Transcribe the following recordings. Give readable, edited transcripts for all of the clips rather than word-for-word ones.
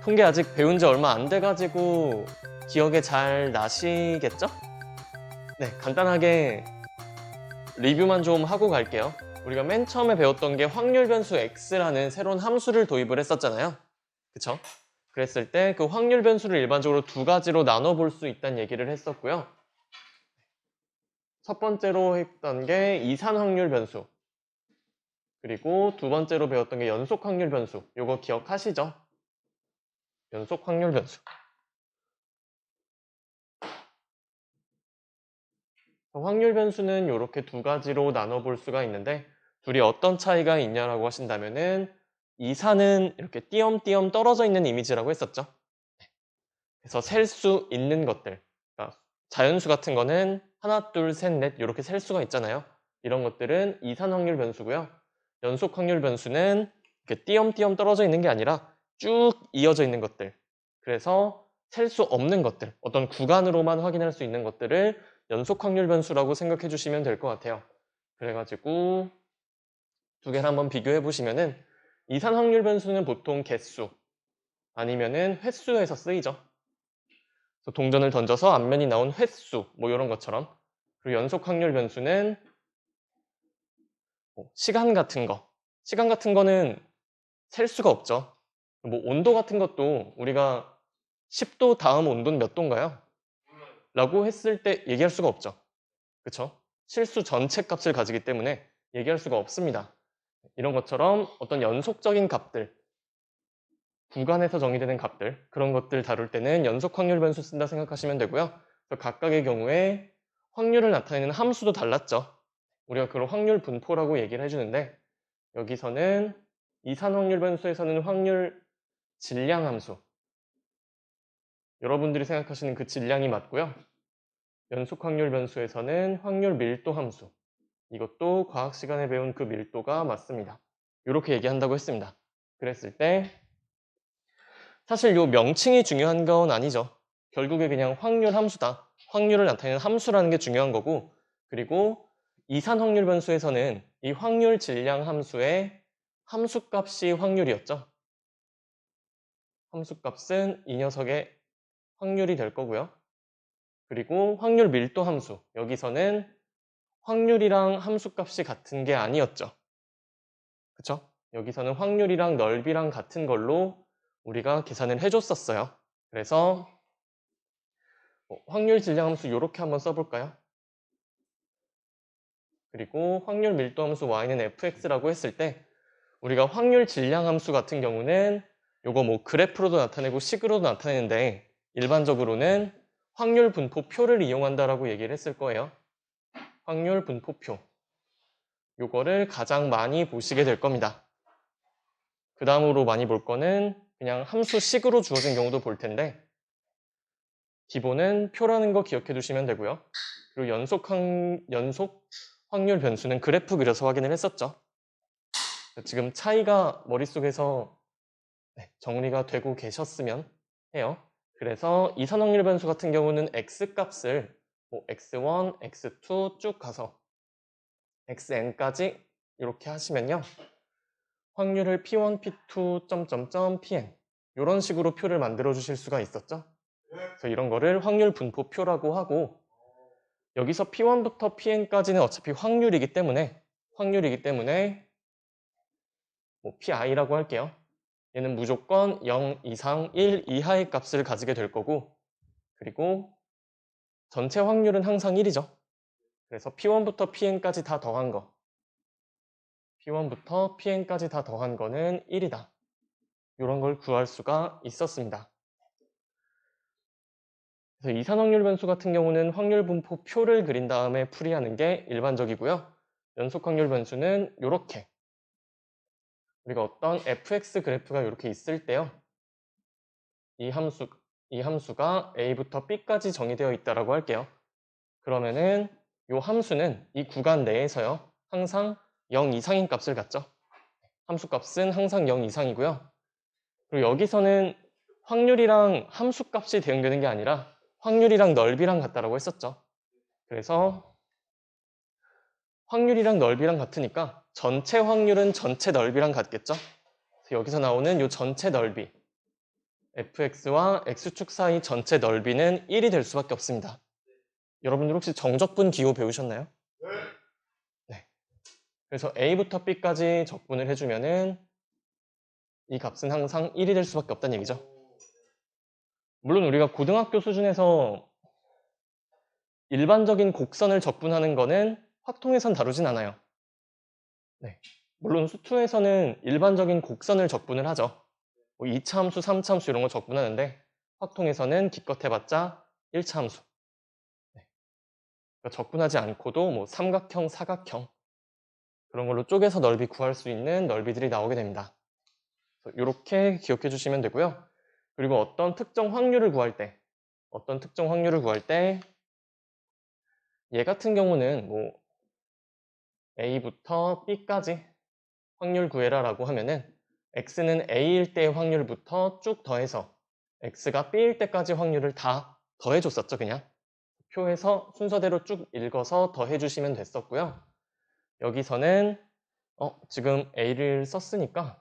통계 아직 배운 지 얼마 안 돼가지고 기억에 잘 나시겠죠? 네, 간단하게 리뷰만 좀 하고 갈게요. 우리가 맨 처음에 배웠던 게 확률 변수 x라는 새로운 함수를 도입을 했었잖아요. 그쵸? 그랬을 때 그 확률 변수를 일반적으로 두 가지로 나눠볼 수 있다는 얘기를 했었고요. 첫 번째로 했던 게 이산 확률 변수, 그리고 두 번째로 배웠던 게 연속 확률 변수. 요거 기억하시죠? 연속 확률 변수. 확률 변수는 이렇게 두 가지로 나눠볼 수가 있는데 둘이 어떤 차이가 있냐라고 하신다면은 이산은 이렇게 띄엄띄엄 떨어져 있는 이미지라고 했었죠. 그래서 셀 수 있는 것들, 그러니까 자연수 같은 거는 하나, 둘, 셋, 넷 이렇게 셀 수가 있잖아요. 이런 것들은 이산 확률 변수고요. 연속 확률 변수는 이렇게 띄엄띄엄 떨어져 있는 게 아니라 쭉 이어져 있는 것들. 그래서 셀 수 없는 것들, 어떤 구간으로만 확인할 수 있는 것들을 연속 확률 변수라고 생각해 주시면 될 것 같아요. 그래가지고 두 개를 한번 비교해 보시면은 이산 확률 변수는 보통 개수 아니면은 횟수에서 쓰이죠. 그래서 동전을 던져서 앞면이 나온 횟수 뭐 이런 것처럼. 그리고 연속 확률 변수는 시간 같은 거. 시간 같은 거는 셀 수가 없죠. 뭐 온도 같은 것도 우리가 10도 다음 온도는 몇 도인가요? 라고 했을 때 얘기할 수가 없죠. 그쵸? 실수 전체 값을 가지기 때문에 얘기할 수가 없습니다. 이런 것처럼 어떤 연속적인 값들, 구간에서 정의되는 값들, 그런 것들 다룰 때는 연속 확률 변수 쓴다 생각하시면 되고요. 그래서 각각의 경우에 확률을 나타내는 함수도 달랐죠. 우리가 그걸 확률 분포라고 얘기를 해주는데 여기서는 이산 확률 변수에서는 확률 질량 함수, 여러분들이 생각하시는 그 질량이 맞고요. 연속 확률 변수에서는 확률 밀도 함수, 이것도 과학 시간에 배운 그 밀도가 맞습니다. 이렇게 얘기한다고 했습니다. 그랬을 때 사실 이 명칭이 중요한 건 아니죠. 결국에 그냥 확률 함수다. 확률을 나타내는 함수라는 게 중요한 거고, 그리고 이산 확률 변수에서는 이 확률 질량 함수의 함수값이 확률이었죠. 함수값은 이 녀석의 확률이 될 거고요. 그리고 확률 밀도 함수, 여기서는 확률이랑 함수값이 같은 게 아니었죠. 그쵸? 여기서는 확률이랑 넓이랑 같은 걸로 우리가 계산을 해줬었어요. 그래서 확률 질량 함수 이렇게 한번 써볼까요? 그리고 확률 밀도 함수 y는 fx라고 했을 때 우리가 확률 질량 함수 같은 경우는 요거 뭐 그래프로도 나타내고 식으로도 나타내는데 일반적으로는 확률 분포표를 이용한다라고 얘기를 했을 거예요. 확률 분포표. 요거를 가장 많이 보시게 될 겁니다. 그 다음으로 많이 볼 거는 그냥 함수식으로 주어진 경우도 볼 텐데 기본은 표라는 거 기억해 두시면 되고요. 그리고 연속 확률 변수는 그래프 그려서 확인을 했었죠. 지금 차이가 머릿속에서 정리가 되고 계셨으면 해요. 그래서 이산 확률 변수 같은 경우는 x값을 뭐 x1, x2 쭉 가서 xn까지 이렇게 하시면요. 확률을 p1, p2, 점점점, pn 이런 식으로 표를 만들어 주실 수가 있었죠. 그래서 이런 거를 확률 분포표라고 하고 여기서 p1부터 pn까지는 어차피 확률이기 때문에 뭐 pi라고 할게요. 얘는 무조건 0 이상 1 이하의 값을 가지게 될 거고 그리고 전체 확률은 항상 1이죠. 그래서 p1부터 pn까지 다 더한 거 p1부터 pn까지 다 더한 거는 1이다. 이런 걸 구할 수가 있었습니다. 그래서 이산 확률 변수 같은 경우는 확률 분포 표를 그린 다음에 풀이하는 게 일반적이고요. 연속 확률 변수는 이렇게 우리가 어떤 fx 그래프가 이렇게 있을 때요. 이 함수가 a부터 b까지 정의되어 있다라고 할게요. 그러면은 이 함수는 이 구간 내에서요. 항상 0 이상인 값을 갖죠. 함수값은 항상 0 이상이고요. 그리고 여기서는 확률이랑 함수값이 대응되는 게 아니라 확률이랑 넓이랑 같다라고 했었죠. 그래서 확률이랑 넓이랑 같으니까 전체 확률은 전체 넓이랑 같겠죠. 그래서 여기서 나오는 이 전체 넓이 fx와 x축 사이 전체 넓이는 1이 될 수밖에 없습니다. 여러분들 혹시 정적분 기호 배우셨나요? 네. 그래서 a부터 b까지 적분을 해주면은 이 값은 항상 1이 될 수밖에 없다는 얘기죠. 물론 우리가 고등학교 수준에서 일반적인 곡선을 적분하는 거는 확통에선 다루진 않아요. 네. 물론 수투에서는 일반적인 곡선을 적분을 하죠. 뭐 2차 함수, 3차 함수 이런 거 적분하는데 확통에서는 기껏 해봤자 1차 함수. 네. 그러니까 적분하지 않고도 뭐 삼각형, 사각형 그런 걸로 쪼개서 넓이 구할 수 있는 넓이들이 나오게 됩니다. 이렇게 기억해 주시면 되고요. 그리고 어떤 특정 확률을 구할 때 얘 같은 경우는 뭐 A부터 B까지 확률 구해라라고 하면은 X는 A일 때의 확률부터 쭉 더해서 X가 B일 때까지 확률을 다 더해줬었죠, 그냥. 표에서 순서대로 쭉 읽어서 더해주시면 됐었고요. 여기서는 지금 A를 썼으니까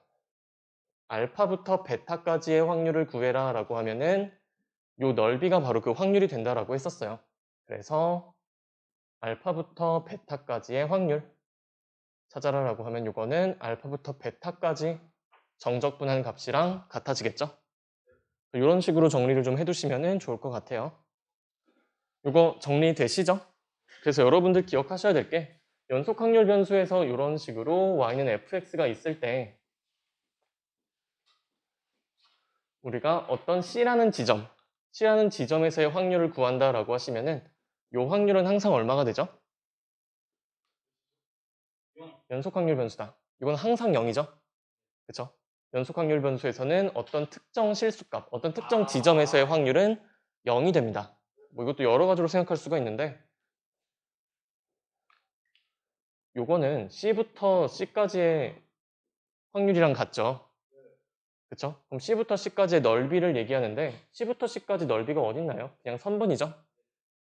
알파부터 베타까지의 확률을 구해라라고 하면은 요 넓이가 바로 그 확률이 된다라고 했었어요. 그래서 알파부터 베타까지의 확률 찾아라라고 하면 요거는 알파부터 베타까지 정적분한 값이랑 같아지겠죠? 이런 식으로 정리를 좀 해두시면 좋을 것 같아요. 요거 정리되시죠? 그래서 여러분들 기억하셔야 될 게 연속 확률 변수에서 이런 식으로 y는 fx가 있을 때 우리가 어떤 C라는 지점에서의 확률을 구한다라고 하시면은 요 확률은 항상 얼마가 되죠? 연속 확률 변수다. 이건 항상 0이죠? 그쵸? 연속 확률 변수에서는 어떤 특정 실수값, 어떤 특정 지점에서의 확률은 0이 됩니다. 뭐 이것도 여러 가지로 생각할 수가 있는데 요거는 C부터 C까지의 확률이랑 같죠? 그쵸? 그럼 C부터 C까지의 넓이를 얘기하는데 C부터 C까지 넓이가 어딨나요? 그냥 선분이죠?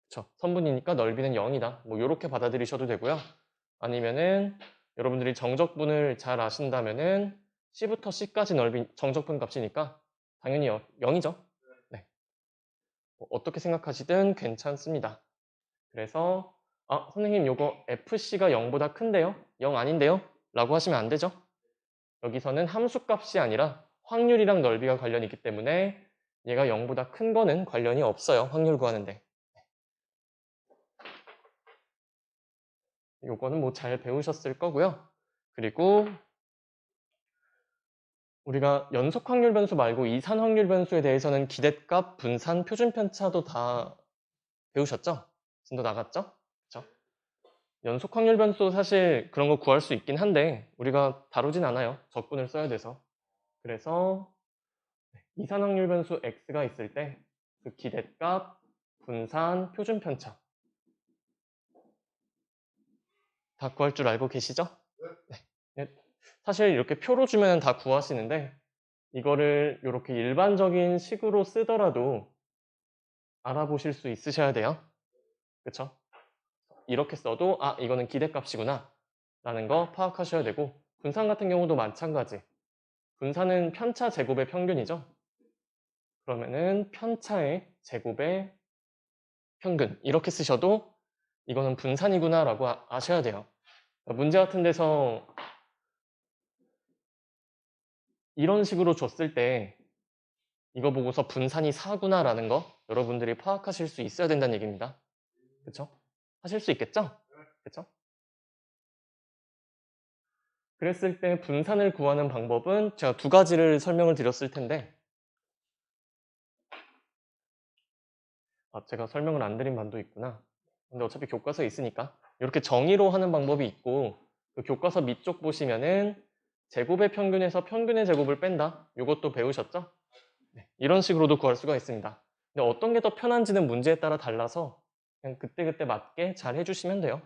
그쵸? 선분이니까 넓이는 0이다. 뭐 이렇게 받아들이셔도 되고요. 아니면은 여러분들이 정적분을 잘 아신다면은 C부터 C까지 넓이 정적분 값이니까 당연히 0이죠. 네. 뭐 어떻게 생각하시든 괜찮습니다. 그래서 선생님 요거 FC가 0보다 큰데요? 0 아닌데요? 라고 하시면 안 되죠. 여기서는 함수값이 아니라 확률이랑 넓이가 관련이 있기 때문에 얘가 0보다 큰 거는 관련이 없어요. 확률 구하는데. 요거는 뭐 잘 배우셨을 거고요. 그리고 우리가 연속 확률 변수 말고 이산 확률 변수에 대해서는 기대값, 분산, 표준 편차도 다 배우셨죠? 진도 나갔죠? 그쵸? 연속 확률 변수 사실 그런 거 구할 수 있긴 한데 우리가 다루진 않아요. 적분을 써야 돼서. 그래서 이산 확률 변수 x가 있을 때 그 기대값, 분산, 표준 편차 다 구할 줄 알고 계시죠? 네. 사실 이렇게 표로 주면 다 구하시는데 이거를 이렇게 일반적인 식으로 쓰더라도 알아보실 수 있으셔야 돼요. 그쵸? 이렇게 써도 이거는 기대값이구나 라는 거 파악하셔야 되고 분산 같은 경우도 마찬가지. 분산은 편차 제곱의 평균이죠. 그러면은 편차의 제곱의 평균 이렇게 쓰셔도 이거는 분산이구나 라고 아셔야 돼요. 문제 같은 데서 이런 식으로 줬을 때 이거 보고서 분산이 4구나 라는 거 여러분들이 파악하실 수 있어야 된다는 얘기입니다. 그쵸? 하실 수 있겠죠? 그쵸? 그랬을 때 분산을 구하는 방법은 제가 두 가지를 설명을 드렸을 텐데 제가 설명을 안 드린 반도 있구나. 근데 어차피 교과서에 있으니까 이렇게 정의로 하는 방법이 있고 그 교과서 밑쪽 보시면은 제곱의 평균에서 평균의 제곱을 뺀다. 이것도 배우셨죠? 네, 이런 식으로도 구할 수가 있습니다. 근데 어떤 게 더 편한지는 문제에 따라 달라서 그냥 그때그때 맞게 잘 해주시면 돼요.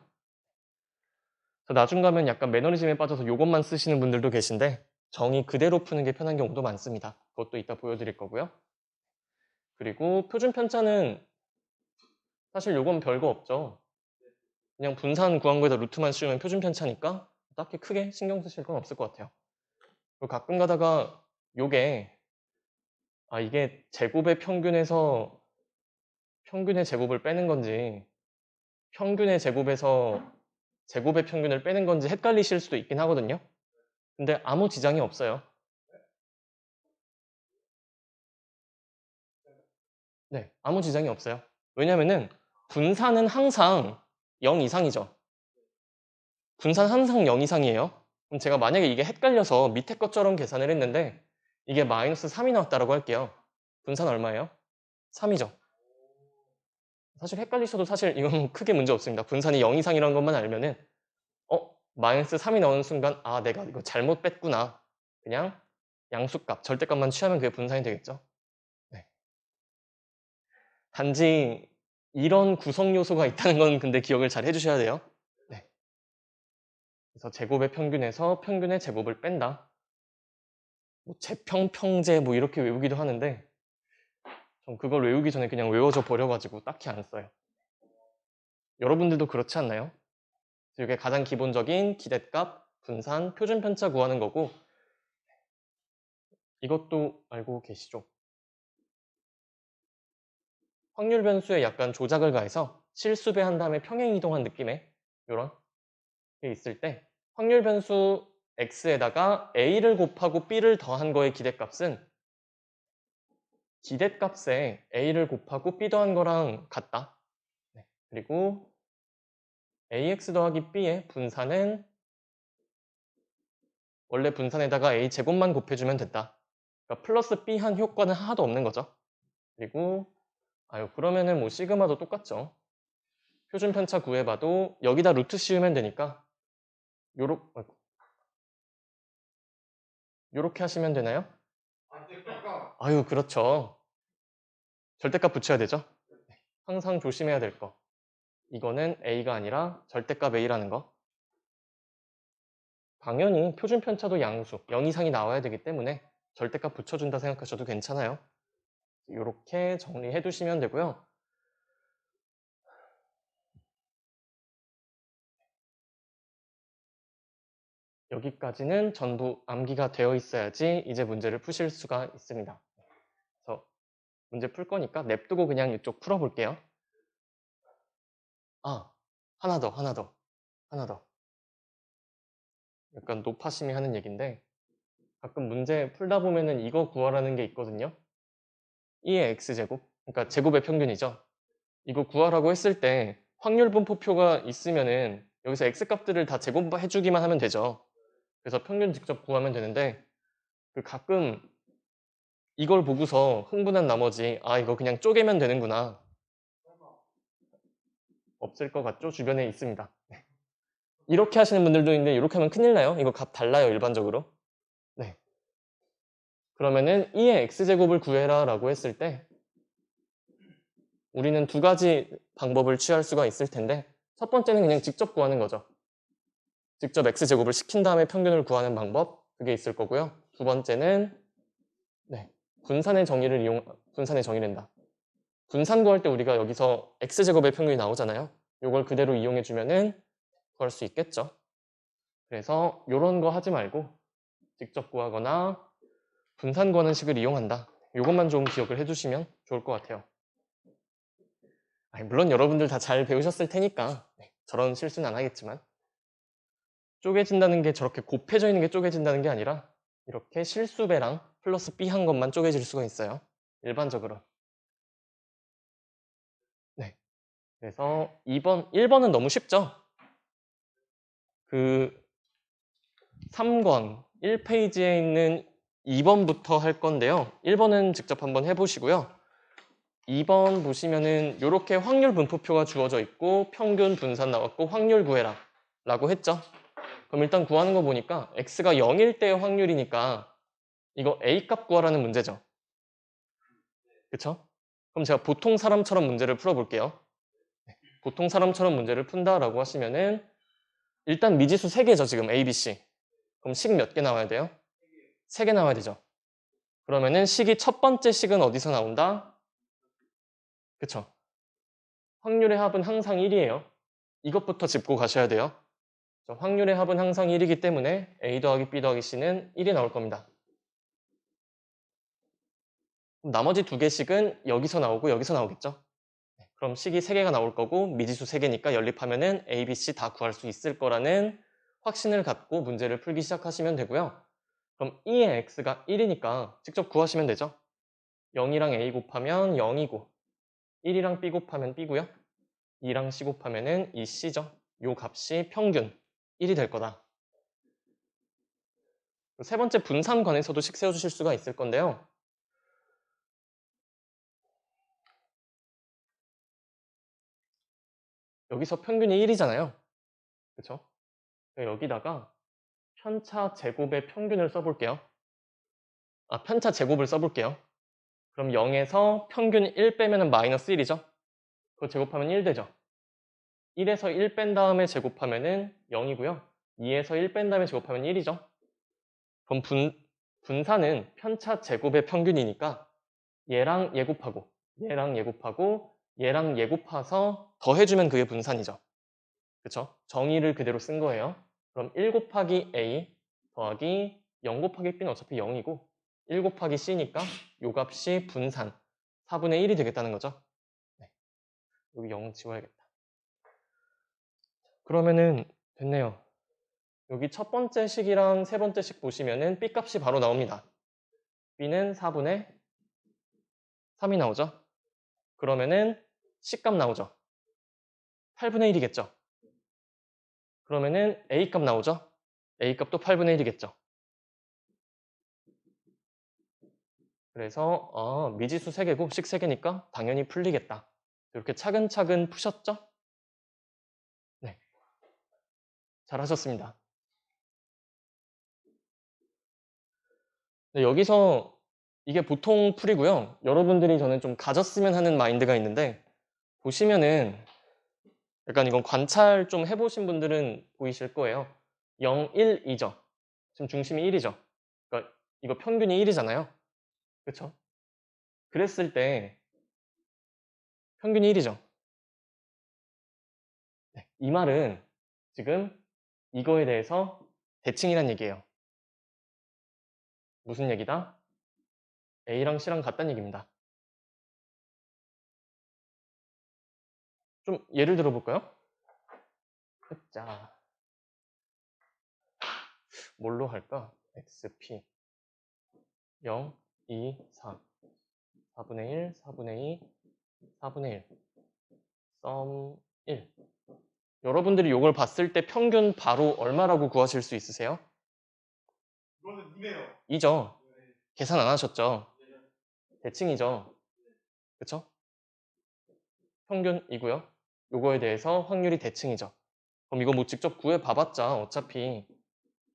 나중 가면 약간 매너리즘에 빠져서 이것만 쓰시는 분들도 계신데 정의 그대로 푸는 게 편한 경우도 많습니다. 그것도 이따 보여드릴 거고요. 그리고 표준 편차는 사실 요건 별거 없죠. 그냥 분산 구한 거에다 루트만 씌우면 표준 편차니까 딱히 크게 신경 쓰실 건 없을 것 같아요. 그리고 가끔 가다가 요게 이게 제곱의 평균에서 평균의 제곱을 빼는 건지 평균의 제곱에서 제곱의 평균을 빼는 건지 헷갈리실 수도 있긴 하거든요. 근데 아무 지장이 없어요. 네, 아무 지장이 없어요. 왜냐면은 분산은 항상 0 이상이죠. 분산 항상 0 이상이에요. 그럼 제가 만약에 이게 헷갈려서 밑에 것처럼 계산을 했는데 이게 마이너스 3이 나왔다라고 할게요. 분산 얼마예요? 3이죠. 사실 헷갈리셔도 사실 이건 크게 문제 없습니다. 분산이 0 이상이라는 것만 알면은 마이너스 3이 나오는 순간 내가 이거 잘못 뺐구나. 그냥 양수값, 절대값만 취하면 그게 분산이 되겠죠. 네. 단지 이런 구성 요소가 있다는 건 근데 기억을 잘 해주셔야 돼요. 네. 그래서 제곱의 평균에서 평균의 제곱을 뺀다. 뭐 제평평제 뭐 이렇게 외우기도 하는데 전 그걸 외우기 전에 그냥 외워져 버려가지고 딱히 안 써요. 여러분들도 그렇지 않나요? 이게 가장 기본적인 기대값, 분산, 표준편차 구하는 거고 이것도 알고 계시죠? 확률 변수에 약간 조작을 가해서 실수배한 다음에 평행 이동한 느낌의 이런 게 있을 때 확률 변수 x에다가 a를 곱하고 b를 더한 거의 기대값은 기대값에 a를 곱하고 b 더한 거랑 같다. 네. 그리고 ax 더하기 b의 분산은 원래 분산에다가 a 제곱만 곱해주면 됐다. 그러니까 플러스 b 한 효과는 하나도 없는 거죠. 그리고 그러면은 뭐 시그마도 똑같죠. 표준 편차 구해봐도 여기다 루트 씌우면 되니까 요렇게 하시면 되나요? 그렇죠. 절대값 붙여야 되죠. 항상 조심해야 될 거. 이거는 a가 아니라 절대값 a라는 거. 당연히 표준 편차도 양수 0 이상이 나와야 되기 때문에 절대값 붙여준다 생각하셔도 괜찮아요. 이렇게 정리해 두시면 되고요. 여기까지는 전부 암기가 되어 있어야지 이제 문제를 푸실 수가 있습니다. 그래서 문제 풀 거니까 냅두고 그냥 이쪽 풀어볼게요. 하나 더. 약간 노파심이 하는 얘기인데 가끔 문제 풀다 보면은 이거 구하라는 게 있거든요. 2의 x제곱, 그러니까 제곱의 평균이죠. 이거 구하라고 했을 때 확률 분포표가 있으면은 여기서 x값들을 다 제곱해주기만 하면 되죠. 그래서 평균 직접 구하면 되는데 가끔 이걸 보고서 흥분한 나머지 이거 그냥 쪼개면 되는구나. 없을 것 같죠? 주변에 있습니다. 이렇게 하시는 분들도 있는데 이렇게 하면 큰일 나요. 이거 값 달라요, 일반적으로. 네. 그러면은 2의 x제곱을 구해라 라고 했을 때 우리는 두 가지 방법을 취할 수가 있을 텐데 첫 번째는 그냥 직접 구하는 거죠. 직접 x제곱을 시킨 다음에 평균을 구하는 방법 그게 있을 거고요. 두 번째는 분산의 정의란다. 분산 구할 때 우리가 여기서 x제곱의 평균이 나오잖아요. 이걸 그대로 이용해 주면은 구할 수 있겠죠. 그래서 이런 거 하지 말고 직접 구하거나 분산 구하는 식을 이용한다. 이것만 좀 기억을 해주시면 좋을 것 같아요. 물론 여러분들 다 잘 배우셨을 테니까 저런 실수는 안 하겠지만 쪼개진다는 게 저렇게 곱해져 있는 게 쪼개진다는 게 아니라 이렇게 실수배랑 플러스 b 한 것만 쪼개질 수가 있어요. 일반적으로. 네. 그래서 1번은 너무 쉽죠? 3권 1페이지에 있는 2번부터 할 건데요. 1번은 직접 한번 해보시고요. 2번 보시면은 이렇게 확률 분포표가 주어져 있고 평균 분산 나왔고 확률 구해라 라고 했죠. 그럼 일단 구하는 거 보니까 x가 0일 때의 확률이니까 이거 a값 구하라는 문제죠. 그쵸? 그럼 제가 보통 사람처럼 문제를 풀어볼게요. 보통 사람처럼 문제를 푼다라고 하시면은 일단 미지수 3개죠 지금 a, b, c. 그럼 식 몇 개 나와야 돼요? 3개 나와야 되죠. 그러면은 식이 첫 번째 식은 어디서 나온다? 그쵸? 확률의 합은 항상 1이에요. 이것부터 짚고 가셔야 돼요. 확률의 합은 항상 1이기 때문에 a 더하기 b 더하기 c는 1이 나올 겁니다. 그럼 나머지 두 개씩은 여기서 나오고 여기서 나오겠죠? 네, 그럼 식이 3개가 나올 거고 미지수 3개니까 연립하면은 A, B, C 다 구할 수 있을 거라는 확신을 갖고 문제를 풀기 시작하시면 되고요. 그럼 E의 X가 1이니까 직접 구하시면 되죠? 0이랑 A 곱하면 0이고 1이랑 B 곱하면 B고요. 2랑 C 곱하면은 이 C죠. 요 값이 평균 1이 될 거다. 세 번째 분산관에서도 식 세워주실 수가 있을 건데요. 여기서 평균이 1이잖아요. 그쵸? 여기다가 편차 제곱의 평균을 써볼게요. 편차 제곱을 써볼게요. 그럼 0에서 평균 1 빼면 마이너스 1이죠? 그거 제곱하면 1 되죠? 1에서 1 뺀 다음에 제곱하면은 0이고요. 2에서 1 뺀 다음에 제곱하면 1이죠? 그럼 분산은 편차 제곱의 평균이니까 얘랑 얘 곱하고 얘랑 얘 곱하고 얘랑 얘 곱해서 더해주면 그게 분산이죠. 그쵸? 정의를 그대로 쓴 거예요. 그럼 1 곱하기 A 더하기 0 곱하기 B는 어차피 0이고 1 곱하기 C니까 요 값이 분산 4분의 1이 되겠다는 거죠. 네. 여기 0 지워야겠다. 그러면은 됐네요. 여기 첫 번째 식이랑 세 번째 식 보시면은 B 값이 바로 나옵니다. B는 4분의 3이 나오죠. 그러면은 C 값 나오죠. 8분의 1이겠죠. 그러면은 A 값 나오죠. A 값도 8분의 1이겠죠. 그래서 미지수 3개고 식 3개니까 당연히 풀리겠다. 이렇게 차근차근 푸셨죠? 네, 잘하셨습니다. 네, 여기서 이게 보통 풀이고요. 여러분들이 저는 좀 가졌으면 하는 마인드가 있는데 보시면은 약간 이건 관찰 좀 해보신 분들은 보이실 거예요. 0, 1, 2죠. 지금 중심이 1이죠. 그러니까 이거 평균이 1이잖아요. 그렇죠? 그랬을 때 평균이 1이죠. 네, 이 말은 지금 이거에 대해서 대칭이란 얘기예요. 무슨 얘기다? A랑 C랑 같다는 얘기입니다. 좀 예를 들어볼까요? 자, 뭘로 할까? XP 0, 2, 4 4분의 1, 4분의 2, 4분의 1 썸 1 여러분들이 이걸 봤을 때 평균 바로 얼마라고 구하실 수 있으세요? 이거는 이네요. 2죠. 계산 안 하셨죠? 대칭이죠. 그쵸? 평균이고요. 요거에 대해서 확률이 대칭이죠. 그럼 이거 뭐 직접 구해봐봤자 어차피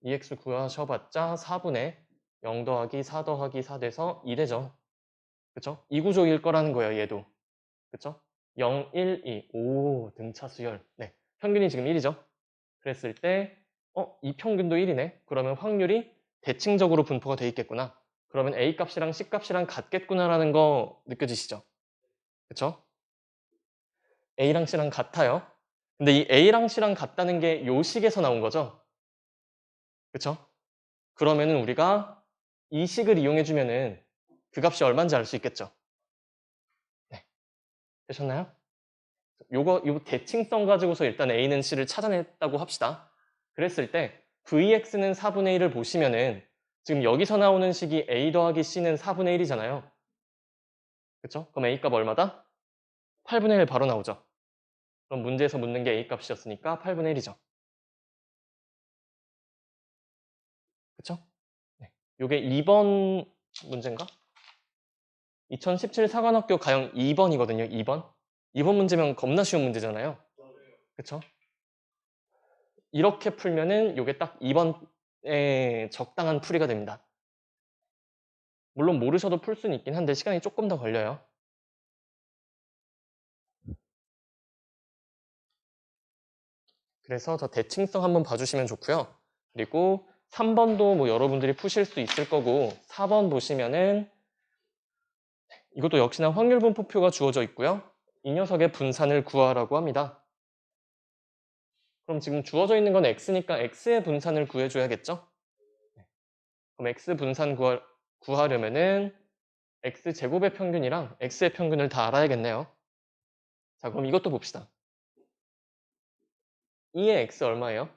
EX 구하셔봤자 4분의 0 더하기 4 더하기 4 돼서 2 되죠. 그쵸? 이 구조일 거라는 거예요, 얘도. 그쵸? 0, 1, 2. 오, 등차수열. 네. 평균이 지금 1이죠. 그랬을 때, 이 평균도 1이네. 그러면 확률이 대칭적으로 분포가 돼 있겠구나. 그러면 A 값이랑 C 값이랑 같겠구나라는 거 느껴지시죠? 그쵸? A랑 C랑 같아요. 근데 이 A랑 C랑 같다는 게 요 식에서 나온 거죠? 그쵸? 그러면은 우리가 이 식을 이용해주면은 그 값이 얼마인지 알 수 있겠죠? 네. 되셨나요? 요 대칭성 가지고서 일단 A는 C를 찾아냈다고 합시다. 그랬을 때 VX는 4분의 1을 보시면은 지금 여기서 나오는 식이 A 더하기 C는 4분의 1이잖아요. 그쵸? 그럼 A 값 얼마다? 8분의 1 바로 나오죠. 그럼 문제에서 묻는 게 A 값이었으니까 8분의 1이죠. 그쵸? 네. 요게 2번 문제인가? 2017 사관학교 가형 2번이거든요. 2번. 2번 문제면 겁나 쉬운 문제잖아요. 그쵸? 이렇게 풀면은 요게 딱 2번에 적당한 풀이가 됩니다. 물론 모르셔도 풀 수는 있긴 한데 시간이 조금 더 걸려요. 그래서 저 대칭성 한번 봐주시면 좋고요. 그리고 3번도 뭐 여러분들이 푸실 수 있을 거고 4번 보시면은 이것도 역시나 확률 분포표가 주어져 있고요. 이 녀석의 분산을 구하라고 합니다. 그럼 지금 주어져 있는 건 x니까 x의 분산을 구해줘야겠죠? 그럼 x 분산 구하려면은 x제곱의 평균이랑 x의 평균을 다 알아야겠네요. 자, 그럼 이것도 봅시다. 2의 x 얼마예요?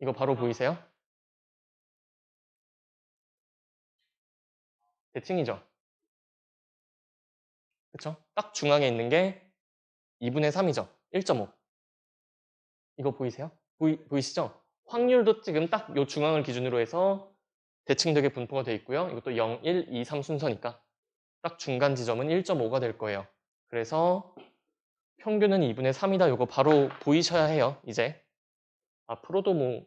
이거 바로 보이세요? 대칭이죠? 그쵸? 딱 중앙에 있는 게 2분의 3이죠? 1.5. 이거 보이세요? 보이시죠? 확률도 지금 딱 요 중앙을 기준으로 해서 대칭되게 분포가 되어 있고요. 이것도 0, 1, 2, 3 순서니까 딱 중간 지점은 1.5가 될 거예요. 그래서 평균은 2분의 3이다. 이거 바로 보이셔야 해요. 이제 앞으로도 뭐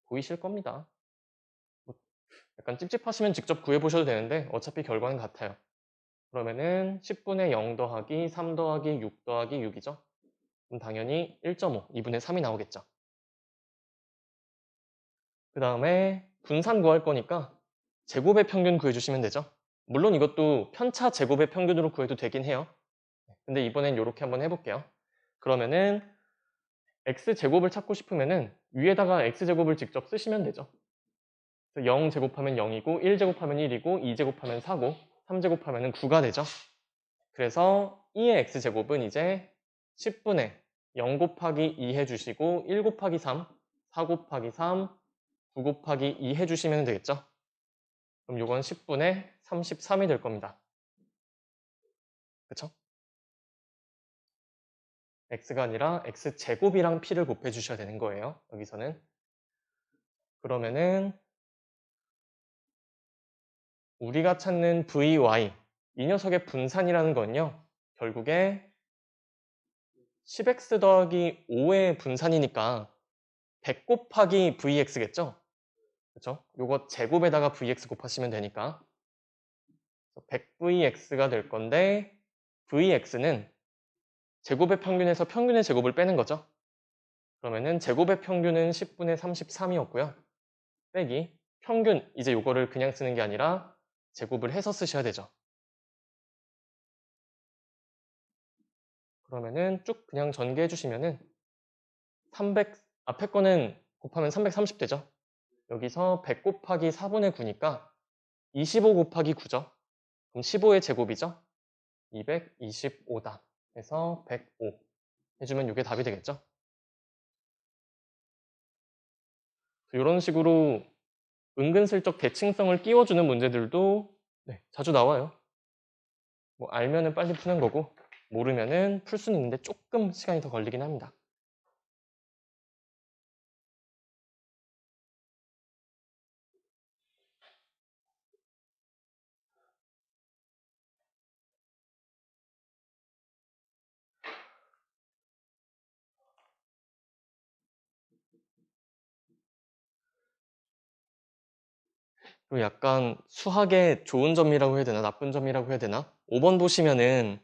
보이실 겁니다. 뭐 약간 찝찝하시면 직접 구해보셔도 되는데 어차피 결과는 같아요. 그러면은 10분의 0 더하기 3 더하기 6 더하기 6이죠. 그럼 당연히 1.5, 2분의 3이 나오겠죠. 그 다음에 분산 구할 거니까 제곱의 평균 구해주시면 되죠. 물론 이것도 편차 제곱의 평균으로 구해도 되긴 해요. 근데 이번엔 이렇게 한번 해볼게요. 그러면은 x제곱을 찾고 싶으면은 위에다가 x제곱을 직접 쓰시면 되죠. 0 제곱하면 0이고 1 제곱하면 1이고 2 제곱하면 4고 3 제곱하면 9가 되죠. 그래서 2의 x제곱은 이제 10분의 0 곱하기 2 해주시고 1 곱하기 3, 4 곱하기 3, 9 곱하기 2 해주시면 되겠죠. 그럼 이건 10분의 33이 될 겁니다. 그쵸? x가 아니라 x제곱이랑 p를 곱해 주셔야 되는 거예요. 여기서는. 그러면은 우리가 찾는 vy, 이 녀석의 분산이라는 건요. 결국에 10x 더하기 5의 분산이니까 100 곱하기 vx겠죠? 그쵸? 요거 제곱에다가 vx 곱하시면 되니까 100vx가 될 건데 vx는 제곱의 평균에서 평균의 제곱을 빼는 거죠. 그러면은 제곱의 평균은 10분의 33이었고요. 빼기 평균, 이제 요거를 그냥 쓰는 게 아니라 제곱을 해서 쓰셔야 되죠. 그러면은 쭉 그냥 전개해 주시면은 300, 앞에 거는 곱하면 330 되죠. 여기서 100 곱하기 4분의 9니까 25 곱하기 9죠. 그럼 15의 제곱이죠. 225다. 그래서 105 해주면 이게 답이 되겠죠. 이런 식으로 은근슬쩍 대칭성을 끼워주는 문제들도 자주 나와요. 뭐 알면은 빨리 푸는 거고 모르면은 풀 수는 있는데 조금 시간이 더 걸리긴 합니다. 그리고 약간 수학의 좋은 점이라고 해야 되나 나쁜 점이라고 해야 되나? 5번 보시면은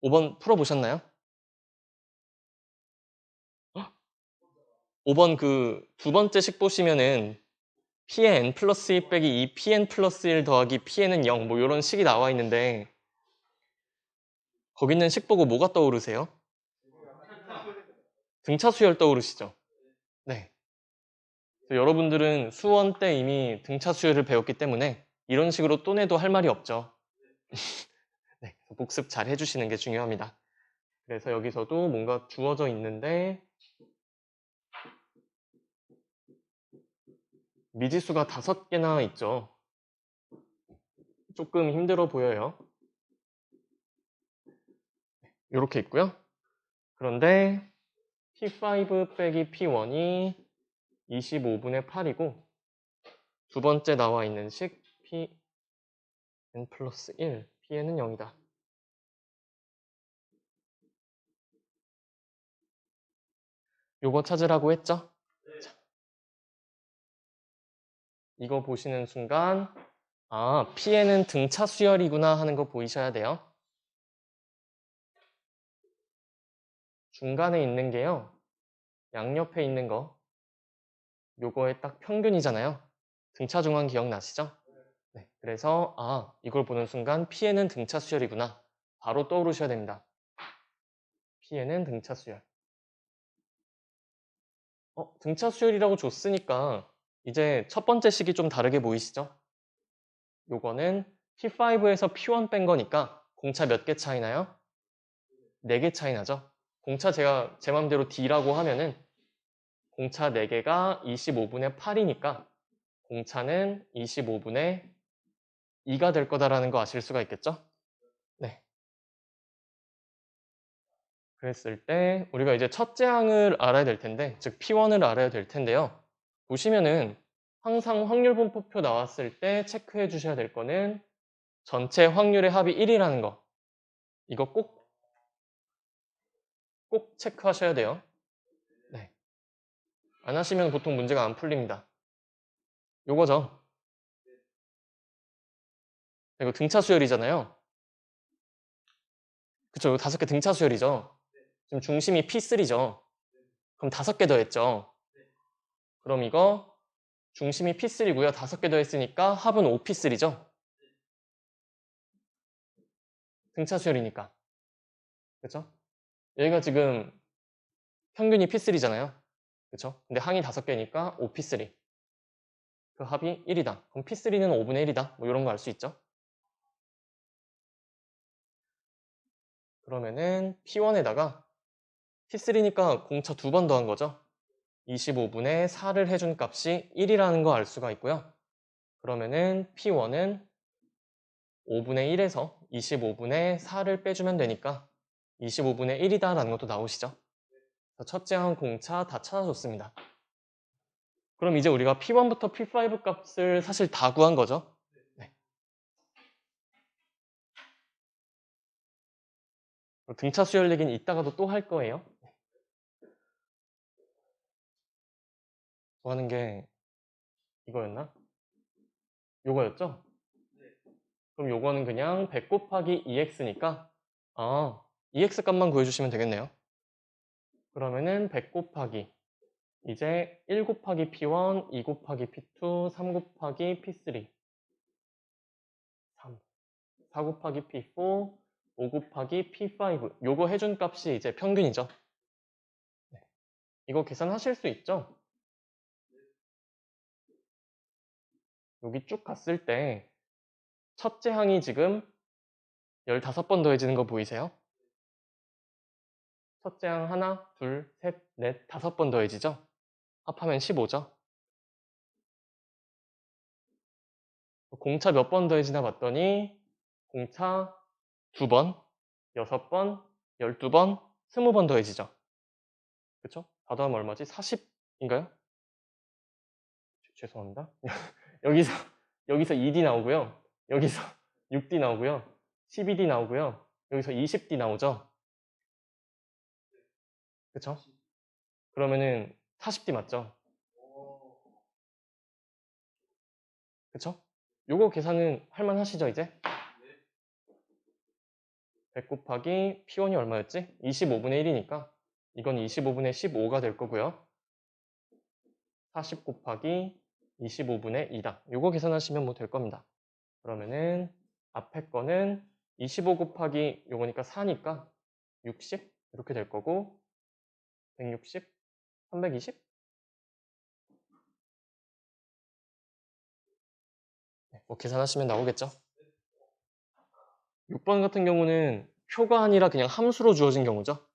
5번 풀어보셨나요? 5번 그 두 번째 식 보시면은 p의 n 플러스 2 빼기 2 pn 플러스 1 더하기 pn은 0 뭐 이런 식이 나와 있는데 거기 있는 식 보고 뭐가 떠오르세요? 등차 수열 떠오르시죠? 네. 여러분들은 수원 때 이미 등차 수열을 배웠기 때문에 이런 식으로 또 내도 할 말이 없죠. 네, 복습 잘 해주시는 게 중요합니다. 그래서 여기서도 뭔가 주어져 있는데 미지수가 5개나 있죠. 조금 힘들어 보여요. 이렇게 있고요. 그런데 P5 빼기 P1이 25분의 8이고 두 번째 나와 있는 식 Pn 플러스 1, Pn은 0이다. 요거 찾으라고 했죠? 자, 이거 보시는 순간 아, Pn은 등차 수열이구나 하는 거 보이셔야 돼요. 중간에 있는 게요. 양옆에 있는 거 요거의 딱 평균이잖아요. 등차 중앙 기억나시죠? 네, 그래서 아, 이걸 보는 순간 Pn은 등차 수열이구나. 바로 떠오르셔야 됩니다. Pn은 등차 수열. 등차 수열이라고 줬으니까 이제 첫 번째 식이 좀 다르게 보이시죠? 요거는 P5에서 P1 뺀 거니까 공차 몇 개 차이 나요? 4개 차이 나죠? 공차 제가 제 맘대로 D라고 하면은 공차 4개가 25분의 8이니까 공차는 25분의 2가 될 거다라는 거 아실 수가 있겠죠? 네. 그랬을 때 우리가 이제 첫째 항을 알아야 될 텐데, 즉 P1을 알아야 될 텐데요. 보시면은 항상 확률 분포표 나왔을 때 체크해 주셔야 될 거는 전체 확률의 합이 1이라는 거. 이거 꼭 체크하셔야 돼요. 네. 안 하시면 보통 문제가 안 풀립니다. 요거죠. 이거 등차 수열이잖아요. 그쵸, 이거 5개 등차 수열이죠. 지금 중심이 P3죠. 그럼 5개 더했죠. 그럼 이거 중심이 P3고요. 5개 더했으니까 합은 5P3죠. 등차 수열이니까. 그쵸? 여기가 지금 평균이 P3잖아요. 그쵸? 근데 항이 5개니까 5P3. 그 합이 1이다. 그럼 P3는 5분의 1이다. 뭐 이런 거 알 수 있죠? 그러면은 P1에다가 P3니까 공차 2번 더한 거죠. 25분의 4를 해준 값이 1이라는 거 알 수가 있고요. 그러면은 P1은 5분의 1에서 25분의 4를 빼주면 되니까 25분의 1이다라는 것도 나오시죠. 첫째 항 공차 다 찾아줬습니다. 그럼 이제 우리가 P1부터 P5 값을 사실 다 구한 거죠. 네. 등차 수열 얘기는 이따가도 또 할 거예요. 구하는 게 이거였나? 요거였죠? 그럼 요거는 그냥 100 곱하기 2x니까 2x 값만 구해주시면 되겠네요. 그러면은 100 곱하기 이제 1 곱하기 P1, 2 곱하기 P2, 3 곱하기 P3 3 4 곱하기 P4, 5 곱하기 P5 요거 해준 값이 이제 평균이죠. 네. 이거 계산하실 수 있죠? 여기 쭉 갔을 때 첫째 항이 지금 15번 더해지는 거 보이세요? 첫째 항 하나, 둘, 셋, 넷, 5번 더해지죠? 합하면 15죠? 공차 몇 번 더해지나 봤더니 공차 2번, 6번, 12번, 20번 더해지죠? 그쵸? 다 더하면 얼마지? 40인가요? 죄송합니다. 여기서 2D 나오고요. 여기서 6D 나오고요. 12D 나오고요. 여기서 20D 나오죠? 그쵸? 그러면은 40D 맞죠? 그쵸? 요거 계산은 할만 하시죠, 이제? 100 곱하기 P1이 얼마였지? 25분의 1이니까 이건 25분의 15가 될 거고요. 40 곱하기 25분의 2다. 요거 계산하시면 뭐 될 겁니다. 그러면은 앞에 거는 25 곱하기 요거니까 4니까 60 이렇게 될 거고 160, 320 네, 뭐 계산하시면 나오겠죠. 6번 같은 경우는 표가 아니라 그냥 함수로 주어진 경우죠.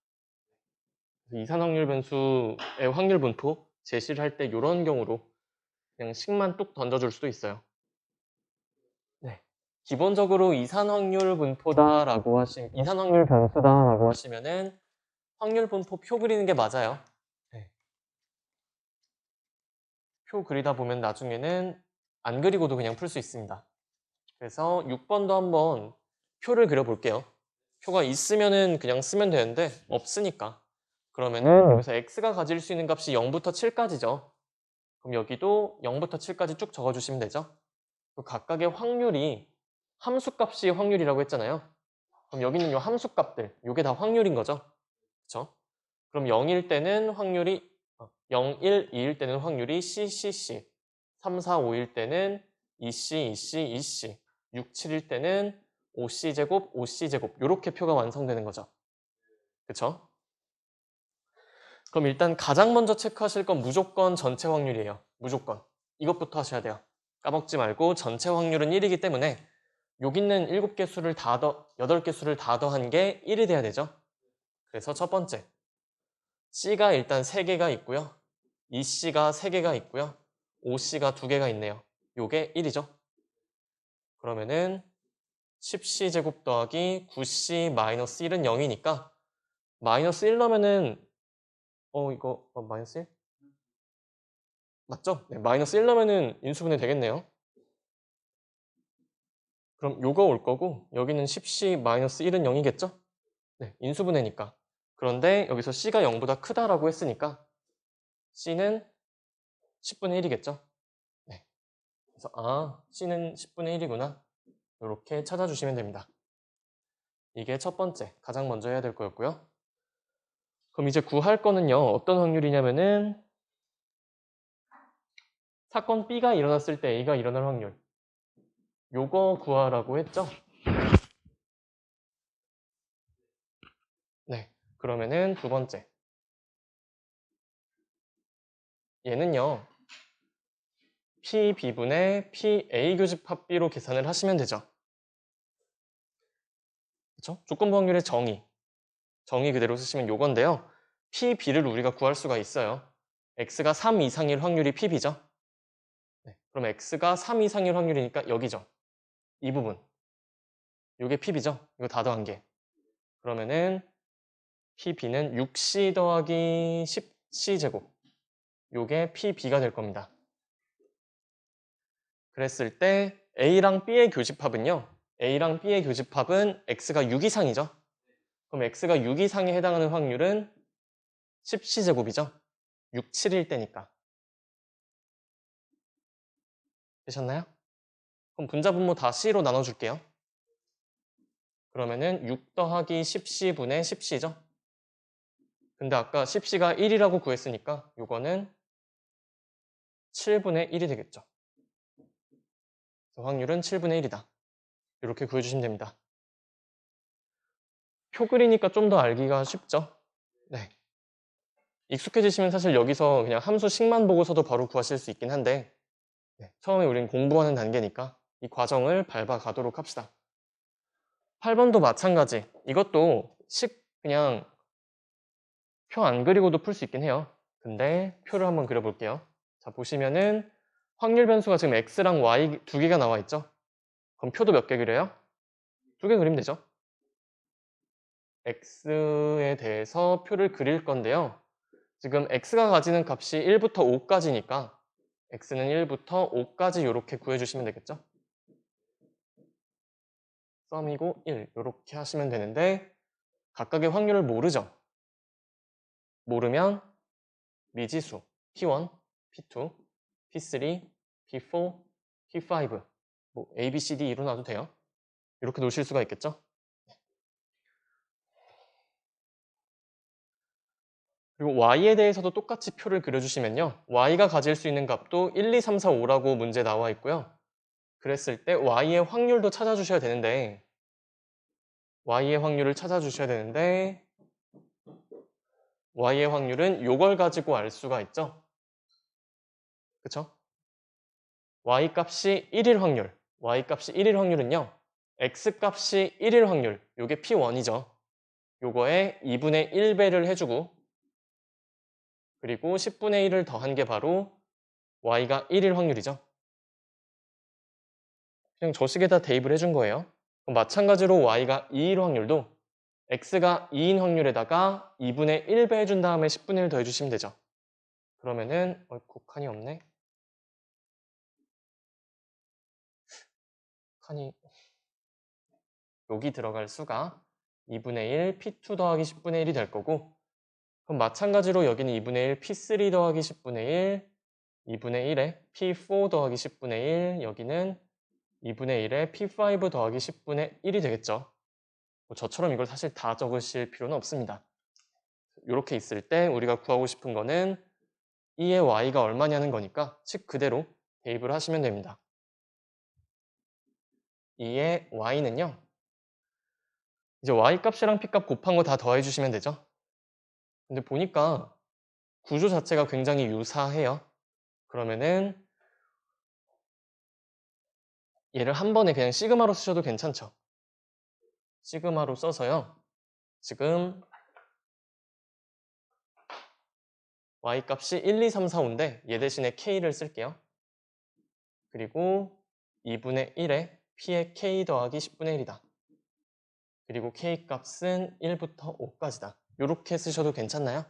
이산 확률 변수의 확률 분포 제시를 할 때 이런 경우로 그냥 식만 뚝 던져줄 수도 있어요. 네. 기본적으로 이산 확률 분포다라고 이산 확률 변수다라고 하시면은 확률 분포 표 그리는 게 맞아요. 네. 표 그리다 보면 나중에는 안 그리고도 그냥 풀 수 있습니다. 그래서 6번도 한번 표를 그려볼게요. 표가 있으면은 그냥 쓰면 되는데 없으니까 그러면은 여기서 x가 가질 수 있는 값이 0부터 7까지죠. 그럼 여기도 0부터 7까지 쭉 적어주시면 되죠. 그 각각의 확률이 함수값이 확률이라고 했잖아요. 그럼 여기는 요 함수값들, 요게 다 확률인 거죠. 그쵸? 그럼 0일 때는 확률이 0, 1, 2일 때는 확률이 C, C, C 3, 4, 5일 때는 2C, 2C, 2C 6, 7일 때는 5C제곱, 5C제곱 요렇게 표가 완성되는 거죠. 그쵸? 그럼 일단 가장 먼저 체크하실 건 무조건 전체 확률이에요. 무조건. 이것부터 하셔야 돼요. 까먹지 말고 전체 확률은 1이기 때문에 여기 있는 7개 수를 8개 수를 다 더한 게 1이 돼야 되죠. 그래서 첫 번째, C가 일단 3개가 있고요. 2C가 3개가 있고요. 5C가 2개가 있네요. 요게 1이죠. 그러면은 10C 제곱 더하기 9C 마이너스 1은 0이니까 마이너스 1 넣으면은 이거 마이너스 1? 맞죠? 네, 마이너스 1 넣으면은 인수분해 되겠네요. 그럼 요거 올 거고 여기는 10C 마이너스 1은 0이겠죠? 네, 인수분해니까. 그런데 여기서 C가 0보다 크다라고 했으니까 C는 10분의 1이겠죠? 네. 그래서 C는 10분의 1이구나. 이렇게 찾아주시면 됩니다. 이게 첫 번째, 가장 먼저 해야 될 거였고요. 그럼 이제 구할 거는요. 어떤 확률이냐면은 사건 B가 일어났을 때 A가 일어날 확률. 요거 구하라고 했죠? 네. 그러면은 두 번째. 얘는요. PB분의 PA 교집합 B로 계산을 하시면 되죠. 그렇죠? 조건부 확률의 정의 그대로 쓰시면 요건데요. PB를 우리가 구할 수가 있어요. X가 3 이상일 확률이 PB죠. 네. 그럼 X가 3 이상일 확률이니까 여기죠. 이 부분. 요게 PB죠. 이거 다 더한 게. 그러면은 PB는 6C 더하기 10C 제곱. 요게 PB가 될 겁니다. 그랬을 때 A랑 B의 교집합은요. A랑 B의 교집합은 X가 6 이상이죠. 그럼 X가 6 이상에 해당하는 확률은 10C 제곱이죠. 6, 7일 때니까. 되셨나요? 그럼 분자분모 다 C로 나눠줄게요. 그러면은 6 더하기 10C분의 10C죠. 근데 아까 10C가 1이라고 구했으니까 요거는 7분의 1이 되겠죠. 그래서 확률은 7분의 1이다. 이렇게 구해주시면 됩니다. 표 그리니까 좀 더 알기가 쉽죠? 네. 익숙해지시면 사실 여기서 그냥 함수식만 보고서도 바로 구하실 수 있긴 한데 네, 처음에 우리는 공부하는 단계니까 이 과정을 밟아 가도록 합시다. 8번도 마찬가지. 이것도 그냥 표 안 그리고도 풀 수 있긴 해요. 근데 표를 한번 그려볼게요. 자, 보시면은 확률 변수가 지금 X랑 Y 두 개가 나와 있죠? 그럼 표도 몇 개 그려요? 2개 그리면 되죠? X에 대해서 표를 그릴 건데요. 지금 X가 가지는 값이 1부터 5까지니까 X는 1부터 5까지 이렇게 구해주시면 되겠죠? 썸이고 1 이렇게 하시면 되는데 각각의 확률을 모르죠? 모르면 미지수 P1, P2, P3, P4, P5 뭐 A, B, C, D 로 놔도 돼요. 이렇게 놓으실 수가 있겠죠? 그리고 Y에 대해서도 똑같이 표를 그려주시면요. Y가 가질 수 있는 값도 1, 2, 3, 4, 5라고 문제 나와 있고요. 그랬을 때 Y의 확률도 찾아주셔야 되는데 Y의 확률을 찾아주셔야 되는데 Y의 확률은 요걸 가지고 알 수가 있죠. 그쵸? Y 값이 1일 확률 Y 값이 1일 확률은요. X 값이 1일 확률 요게 P1이죠. 요거에 2분의 1배를 해주고 그리고 10분의 1을 더한 게 바로 Y가 1일 확률이죠. 그냥 저식에다 대입을 해준 거예요. 그럼 마찬가지로 Y가 2일 확률도 X가 2인 확률에다가 2분의 1배 해준 다음에 10분의 1 더해주시면 되죠. 그러면은 칸이 없네. 칸이 여기 들어갈 수가 2분의 1 P2 더하기 10분의 1이 될 거고 그럼 마찬가지로 여기는 2분의 1 P3 더하기 10분의 1 2분의 1에 P4 더하기 10분의 1 여기는 2분의 1에 P5 더하기 10분의 1이 되겠죠. 뭐 저처럼 이걸 사실 다 적으실 필요는 없습니다. 이렇게 있을 때 우리가 구하고 싶은 거는 2의 y가 얼마냐는 거니까 즉 그대로 대입을 하시면 됩니다. 2의 y는요. 이제 y 값이랑 p 값 곱한 거 다 더해 주시면 되죠. 근데 보니까 구조 자체가 굉장히 유사해요. 그러면은 얘를 한 번에 그냥 시그마로 쓰셔도 괜찮죠. 시그마로 써서요. 지금 y값이 1, 2, 3, 4, 5인데 얘 대신에 k를 쓸게요. 그리고 2분의 1에 p의 k 더하기 10분의 1이다. 그리고 k 값은 1부터 5까지다. 이렇게 쓰셔도 괜찮나요?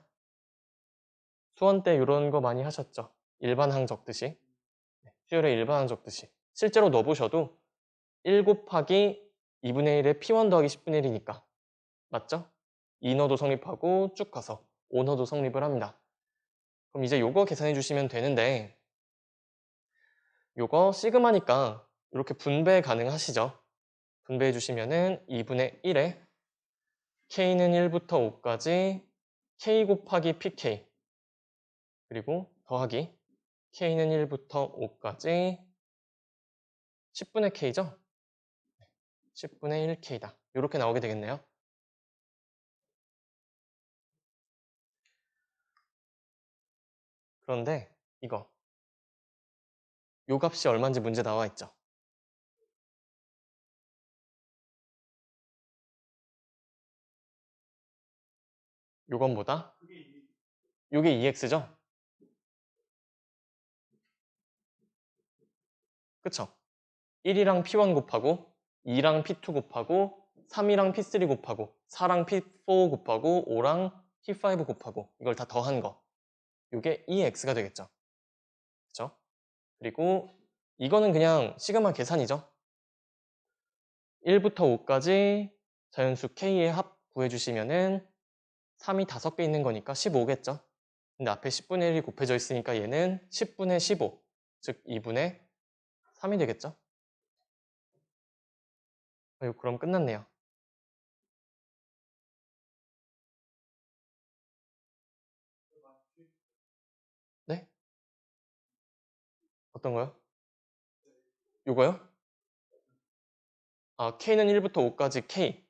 수원 때 이런 거 많이 하셨죠? 일반항 적듯이. 수열의 일반항 적듯이. 실제로 넣어보셔도 1 곱하기 2분의 1에 p1 더하기 10분의 1이니까. 맞죠? 2너도 성립하고 쭉 가서 5너도 성립을 합니다. 그럼 이제 요거 계산해 주시면 되는데 요거 시그마니까 이렇게 분배 가능하시죠? 분배해 주시면은 2분의 1에 k는 1부터 5까지 k 곱하기 pk 그리고 더하기 k는 1부터 5까지 10분의 k죠? 10분의 1k다. 이렇게 나오게 되겠네요. 그런데 이거 요 값이 얼마인지 문제 나와 있죠? 요건보다 요게 2x죠? 그쵸? 1이랑 p1 곱하고 2랑 p2 곱하고 3이랑 p3 곱하고 4랑 p4 곱하고 5랑 p5 곱하고 이걸 다 더한 거 요게 2x가 되겠죠. 그쵸? 그리고 이거는 그냥 시그마 계산이죠. 1부터 5까지 자연수 k의 합 구해주시면은 3이 5개 있는 거니까 15겠죠. 근데 앞에 10분의 1이 곱해져 있으니까 얘는 10분의 15, 즉 2분의 3이 되겠죠. 그럼 끝났네요. 네? 어떤 거요? 요거요? 아, k는 1부터 5까지 k.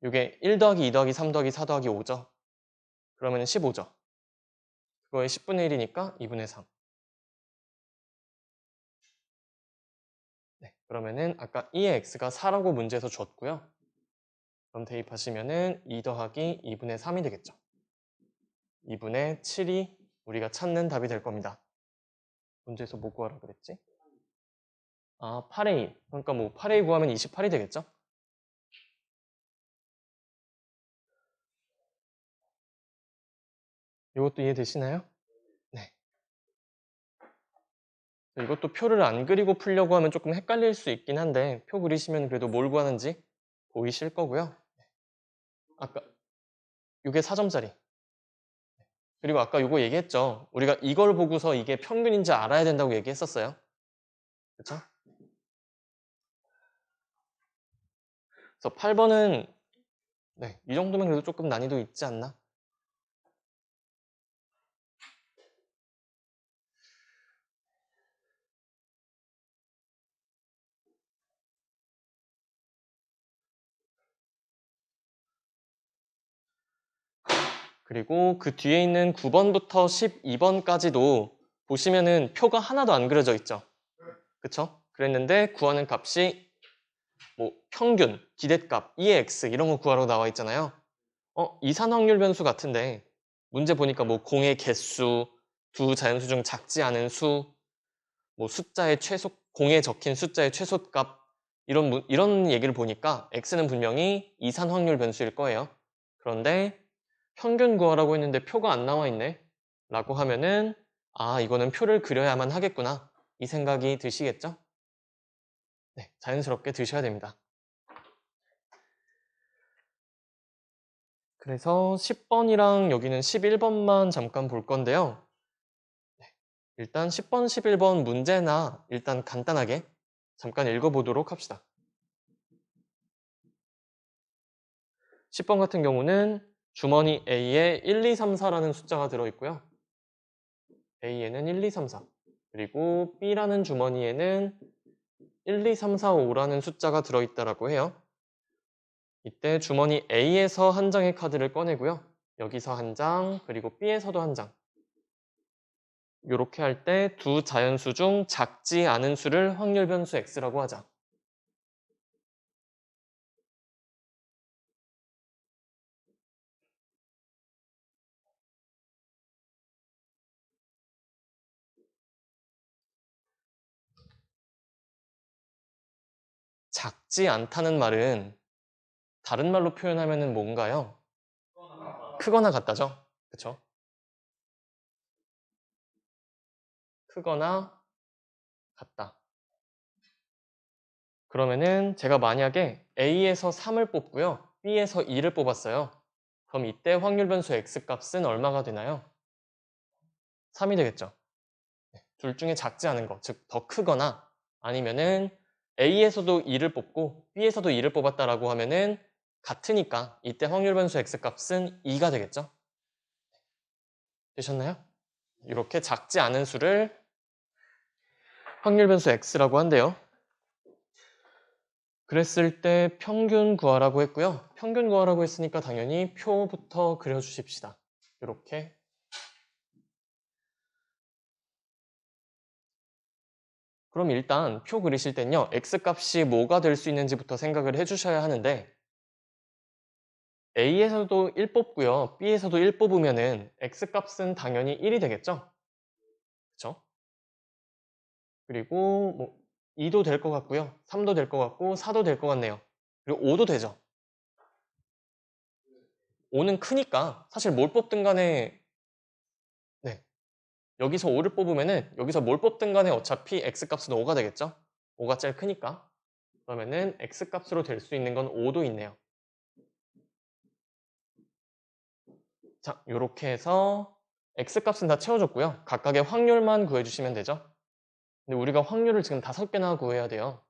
요게 1 더하기 2 더하기 3 더하기 4 더하기 5죠. 그러면 15죠. 그거의 10분의 1이니까 2분의 3. 네, 그러면은 아까 2의 x가 4라고 문제에서 줬고요. 그럼 대입하시면은 2 더하기 2분의 3이 되겠죠. 2분의 7이 우리가 찾는 답이 될 겁니다. 문제에서 뭐 구하라 그랬지? 아, 8의 2. 그러니까 뭐 8의 2 구하면 28이 되겠죠? 이것도 이해되시나요? 네. 이것도 표를 안 그리고 풀려고 하면 조금 헷갈릴 수 있긴 한데 표 그리시면 그래도 뭘 구하는지 보이실 거고요. 아까 이게 4점짜리. 그리고 아까 이거 얘기했죠. 우리가 이걸 보고서 이게 평균인지 알아야 된다고 얘기했었어요. 그렇죠? 그래서 8번은 네, 이 정도면 그래도 조금 난이도 있지 않나? 그리고 그 뒤에 있는 9번부터 12번까지도 보시면은 표가 하나도 안 그려져 있죠. 그쵸? 그랬는데 구하는 값이 뭐 평균, 기대값, EX 이런 거 구하라고 나와 있잖아요. 이산 확률 변수 같은데 문제 보니까 뭐 공의 개수, 두 자연수 중 작지 않은 수, 뭐 숫자의 최소, 공에 적힌 숫자의 최소값 이런 얘기를 보니까 X는 분명히 이산 확률 변수일 거예요. 그런데 평균 구하라고 했는데 표가 안 나와 있네 라고 하면은 아 이거는 표를 그려야만 하겠구나 이 생각이 드시겠죠? 네, 자연스럽게 드셔야 됩니다. 그래서 10번이랑 여기는 11번만 잠깐 볼 건데요. 일단 10번, 11번 문제나 일단 간단하게 잠깐 읽어보도록 합시다. 10번 같은 경우는 주머니 A에 1, 2, 3, 4라는 숫자가 들어있고요. A에는 1, 2, 3, 4 그리고 B라는 주머니에는 1, 2, 3, 4, 5라는 숫자가 들어있다라고 해요. 이때 주머니 A에서 한 장의 카드를 꺼내고요. 여기서 한 장, 그리고 B에서도 한 장. 이렇게 할 때 두 자연수 중 작지 않은 수를 확률 변수 x라고 하자. 작지 않다는 말은 다른 말로 표현하면 뭔가요? 크거나 같다죠? 그쵸? 크거나 같다. 그러면은 제가 만약에 A에서 3을 뽑고요. B에서 2를 뽑았어요. 그럼 이때 확률 변수 x 값은 얼마가 되나요? 3이 되겠죠. 둘 중에 작지 않은 거, 즉 더 크거나 아니면은 A에서도 2를 뽑고 B에서도 2를 뽑았다라고 하면은 같으니까 이때 확률 변수 x 값은 2가 되겠죠. 되셨나요? 이렇게 작지 않은 수를 확률 변수 x라고 한대요. 그랬을 때 평균 구하라고 했고요. 평균 구하라고 했으니까 당연히 표부터 그려주십시다. 이렇게. 그럼 일단 표 그리실 땐요. x값이 뭐가 될 수 있는지부터 생각을 해주셔야 하는데 A에서도 1 뽑고요. B에서도 1 뽑으면은 x값은 당연히 1이 되겠죠? 그쵸? 그리고 뭐 2도 될 것 같고요. 3도 될 것 같고 4도 될 것 같네요. 그리고 5도 되죠? 5는 크니까 사실 뭘 뽑든 간에 네, 여기서 5를 뽑으면은 여기서 뭘 뽑든 간에 어차피 x값은 5가 되겠죠? 5가 제일 크니까. 그러면은 x값으로 될 수 있는 건 5도 있네요. 자, 이렇게 해서 x값은 다 채워줬고요. 각각의 확률만 구해주시면 되죠. 근데 우리가 확률을 지금 5개나 구해야 돼요.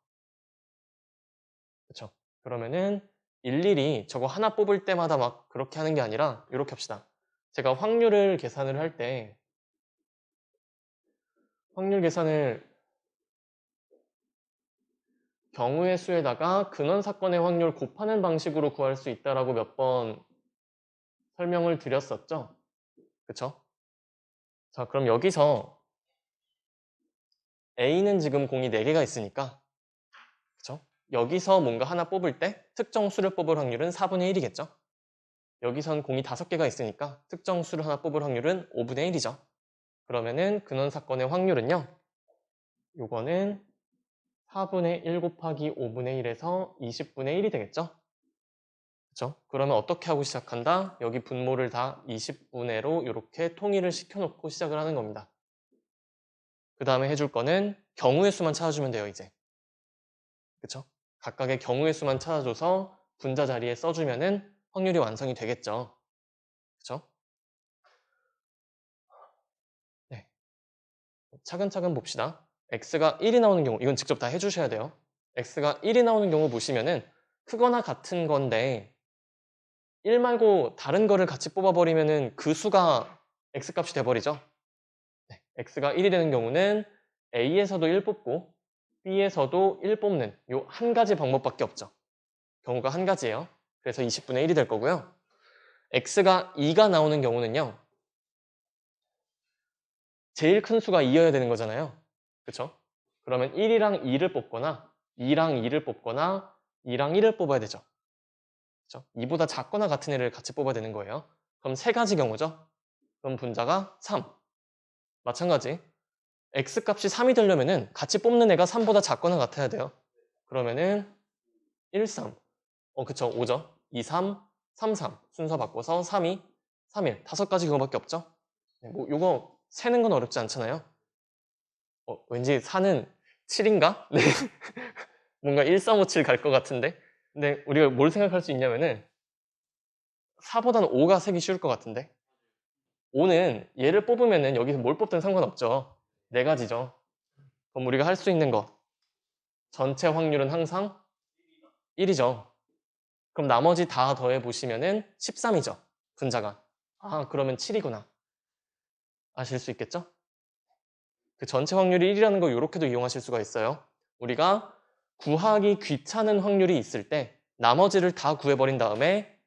그쵸? 그러면은 일일이 저거 하나 뽑을 때마다 막 그렇게 하는 게 아니라 이렇게 합시다. 제가 확률을 계산을 할 때 확률 계산을 경우의 수에다가 근원 사건의 확률 곱하는 방식으로 구할 수 있다라고 몇 번 설명을 드렸었죠? 그쵸? 자, 그럼 여기서 A는 지금 공이 4개가 있으니까 그쵸? 여기서 뭔가 하나 뽑을 때 특정 수를 뽑을 확률은 4분의 1이겠죠? 여기선 공이 5개가 있으니까 특정 수를 하나 뽑을 확률은 5분의 1이죠. 그러면은 근원 사건의 확률은요. 요거는 4분의 1 곱하기 5분의 1에서 20분의 1이 되겠죠? 그쵸? 그러면 어떻게 하고 시작한다? 여기 분모를 다 20분의 1로 이렇게 통일을 시켜놓고 시작을 하는 겁니다. 그 다음에 해줄 거는 경우의 수만 찾아주면 돼요, 이제. 그쵸? 각각의 경우의 수만 찾아줘서 분자 자리에 써주면은 확률이 완성이 되겠죠. 그쵸? 네. 차근차근 봅시다. x가 1이 나오는 경우, 이건 직접 다 해주셔야 돼요. x가 1이 나오는 경우 보시면은 크거나 같은 건데 1 말고 다른 거를 같이 뽑아버리면은 그 수가 x값이 돼버리죠. 네. x가 1이 되는 경우는 a에서도 1 뽑고 b에서도 1 뽑는 요 한 가지 방법밖에 없죠. 경우가 한 가지예요. 그래서 20분의 1이 될 거고요. x가 2가 나오는 경우는요. 제일 큰 수가 2여야 되는 거잖아요. 그쵸? 그러면 1이랑 2를 뽑거나 2랑 2를 뽑거나 2랑 1을 뽑아야 되죠. 그쵸? 2보다 작거나 같은 애를 같이 뽑아야 되는 거예요. 그럼 세 가지 경우죠. 그럼 분자가 3. 마찬가지. x값이 3이 되려면은 같이 뽑는 애가 3보다 작거나 같아야 돼요. 그러면은 1, 3. 그쵸. 5죠. 2, 3, 3, 3. 순서 바꿔서 3, 2, 3, 1. 5가지 경우밖에 없죠. 네, 뭐 요거 세는 건 어렵지 않잖아요. 왠지 4는 7인가? 네. 뭔가 1, 3, 5, 7 갈 것 같은데. 근데 우리가 뭘 생각할 수 있냐면은 4보다는 5가 세기 쉬울 것 같은데. 5는 얘를 뽑으면은 여기서 뭘 뽑든 상관없죠. 4가지죠. 그럼 우리가 할 수 있는 거 전체 확률은 항상 1이죠. 그럼 나머지 다 더해 보시면은 13이죠. 분자가. 아, 그러면 7이구나. 아실 수 있겠죠? 그 전체 확률이 1이라는 거 이렇게도 이용하실 수가 있어요. 우리가 구하기 귀찮은 확률이 있을 때 나머지를 다 구해버린 다음에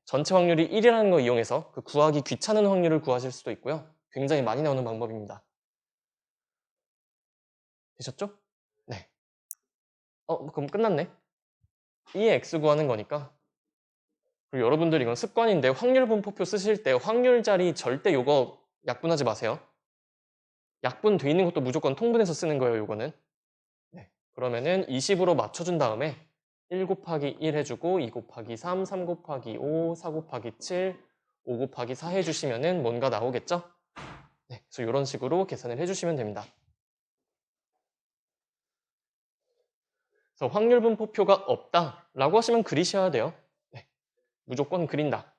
전체 확률이 1이라는 거 이용해서 그 구하기 귀찮은 확률을 구하실 수도 있고요. 굉장히 많이 나오는 방법입니다. 되셨죠? 네. 그럼 끝났네. E의 X 구하는 거니까. 그리고 여러분들 이건 습관인데 확률 분포표 쓰실 때 확률 자리 절대 요거 약분하지 마세요. 약분 돼 있는 것도 무조건 통분해서 쓰는 거예요, 요거는. 네. 그러면은 20으로 맞춰준 다음에 1 곱하기 1 해주고 2 곱하기 3, 3 곱하기 5, 4 곱하기 7, 5 곱하기 4 해주시면은 뭔가 나오겠죠? 네. 그래서 이런 식으로 계산을 해주시면 됩니다. 그래서 확률 분포표가 없다라고 하시면 그리셔야 돼요. 네. 무조건 그린다.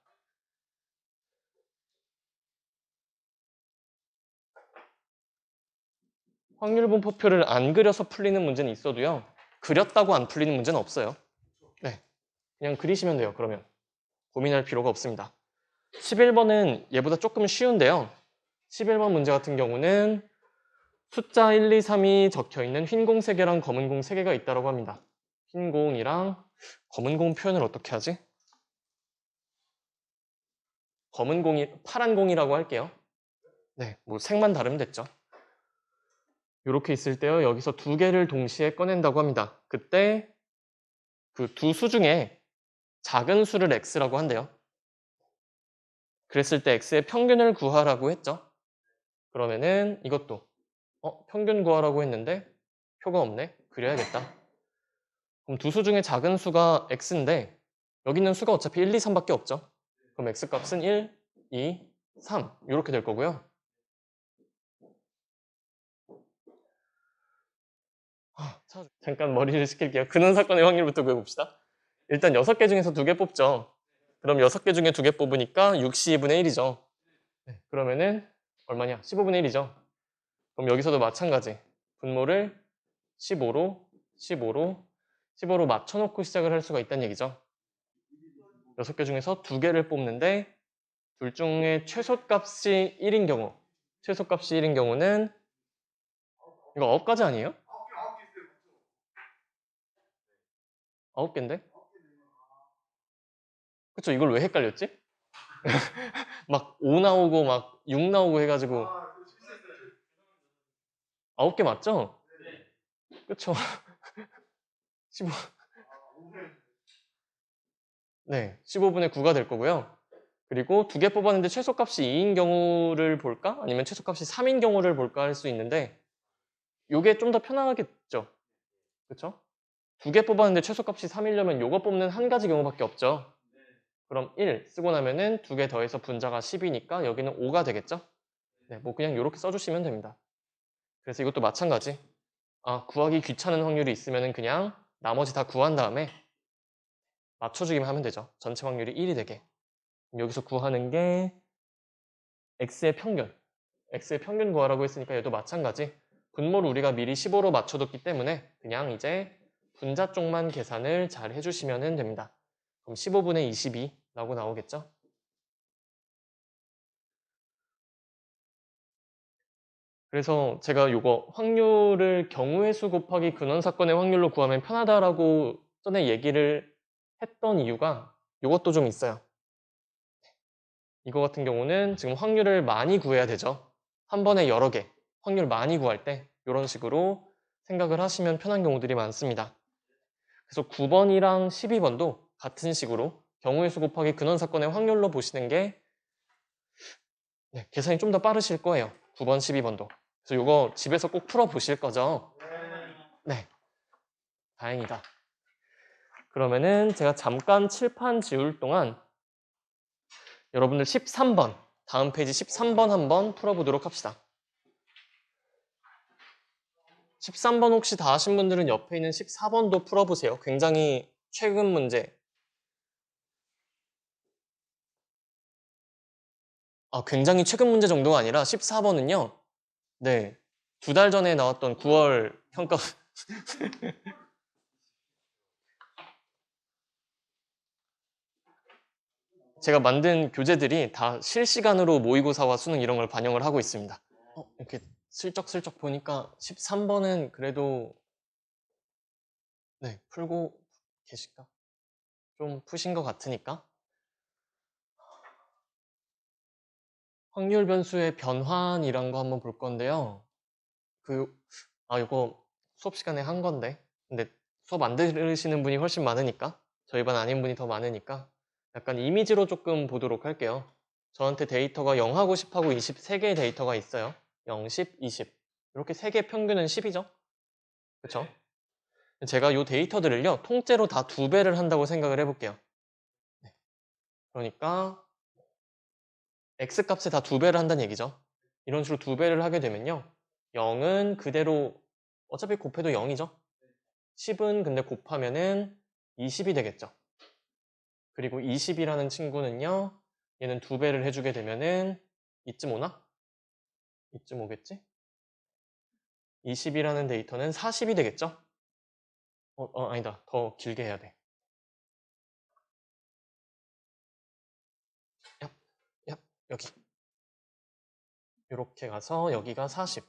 확률 분포표를 안 그려서 풀리는 문제는 있어도요. 그렸다고 안 풀리는 문제는 없어요. 네. 그냥 그리시면 돼요. 그러면 고민할 필요가 없습니다. 11번은 얘보다 조금 쉬운데요. 11번 문제 같은 경우는 숫자 1, 2, 3이 적혀있는 흰 공 3개랑 검은 공 3개가 있다고 합니다. 흰 공이랑 검은 공 표현을 어떻게 하지? 검은 공이 파란 공이라고 할게요. 네, 뭐 색만 다르면 됐죠. 이렇게 있을 때요. 여기서 두 개를 동시에 꺼낸다고 합니다. 그때 그 두 수 중에 작은 수를 x라고 한대요. 그랬을 때 x의 평균을 구하라고 했죠. 그러면은 이것도 평균 구하라고 했는데 표가 없네. 그려야겠다. 그럼 두 수 중에 작은 수가 x인데 여기 있는 수가 어차피 1, 2, 3밖에 없죠. 그럼 x 값은 1, 2, 3 이렇게 될 거고요. 잠깐 머리를 식힐게요. 근원 사건의 확률부터 구해봅시다. 일단 6개 중에서 2개 뽑죠. 그럼 6개 중에 2개 뽑으니까 62분의 1이죠. 그러면은 얼마냐? 15분의 1이죠. 그럼 여기서도 마찬가지. 분모를 15로, 15로, 15로 맞춰놓고 시작을 할 수가 있다는 얘기죠. 6개 중에서 2개를 뽑는데 둘 중에 최소값이 1인 경우, 최소값이 1인 경우는 이거 9가지 아니에요? 9개인데? 그쵸? 이걸 왜 헷갈렸지? 막 5 나오고 막 6 나오고 해가지고 9개 맞죠? 그쵸? 15, 네, 15분의 9가 될 거고요. 그리고 2개 뽑았는데 최소값이 2인 경우를 볼까? 아니면 최소값이 3인 경우를 볼까 할 수 있는데 요게 좀 더 편하겠죠? 그쵸? 2개 뽑았는데 최소값이 3이려면 요거 뽑는 한 가지 경우밖에 없죠. 그럼 1 쓰고 나면은 2개 더해서 분자가 10이니까 여기는 5가 되겠죠? 네, 뭐 그냥 이렇게 써주시면 됩니다. 그래서 이것도 마찬가지. 구하기 귀찮은 확률이 있으면은 그냥 나머지 다 구한 다음에 맞춰주기만 하면 되죠. 전체 확률이 1이 되게. 여기서 구하는 게 x의 평균. x의 평균 구하라고 했으니까 얘도 마찬가지. 분모를 우리가 미리 15로 맞춰뒀기 때문에 그냥 이제 분자 쪽만 계산을 잘 해주시면 됩니다. 그럼 15분의 22라고 나오겠죠? 그래서 제가 요거 확률을 경우의 수 곱하기 근원 사건의 확률로 구하면 편하다라고 전에 얘기를 했던 이유가 요것도 좀 있어요. 이거 같은 경우는 지금 확률을 많이 구해야 되죠. 한 번에 여러 개 확률 많이 구할 때 이런 식으로 생각을 하시면 편한 경우들이 많습니다. 그래서 9번이랑 12번도 같은 식으로 경우의 수 곱하기 근원 사건의 확률로 보시는 게 계산이 좀 더 빠르실 거예요. 9번, 12번도. 그래서 이거 집에서 꼭 풀어 보실 거죠? 네, 다행이다. 그러면은 제가 잠깐 칠판 지울 동안 여러분들 13번, 다음 페이지 13번 한번 풀어보도록 합시다. 13번 혹시 다 하신 분들은 옆에 있는 14번도 풀어보세요. 굉장히 최근 문제. 굉장히 최근 문제 정도가 아니라 14번은요. 네, 2달 전에 나왔던 9월 평가. 제가 만든 교재들이 다 실시간으로 모의고사와 수능 이런 걸 반영을 하고 있습니다. 이렇게 슬쩍슬쩍 보니까 13번은 그래도 네, 풀고 계실까? 좀 푸신 것 같으니까 확률 변수의 변환이란 거 한번 볼 건데요. 이거 수업 시간에 한 건데. 근데 수업 안 들으시는 분이 훨씬 많으니까, 저희 반 아닌 분이 더 많으니까, 약간 이미지로 조금 보도록 할게요. 저한테 데이터가 0하고 10하고 20, 3개의 데이터가 있어요. 0, 10, 20. 이렇게 3개 평균은 10이죠? 그쵸? 제가 이 데이터들을요, 통째로 다 2배를 한다고 생각을 해볼게요. 네. 그러니까 x값에 다 2배를 한다는 얘기죠. 이런 식으로 2배를 하게 되면요, 0은 그대로 어차피 곱해도 0이죠. 10은 근데 곱하면은 20이 되겠죠. 그리고 20이라는 친구는요, 얘는 2배를 해주게 되면은 이쯤 오나? 이쯤 오겠지? 20이라는 데이터는 40이 되겠죠? 아니다. 더 길게 해야 돼. 얍, 얍, 여기. 이렇게 가서 여기가 40.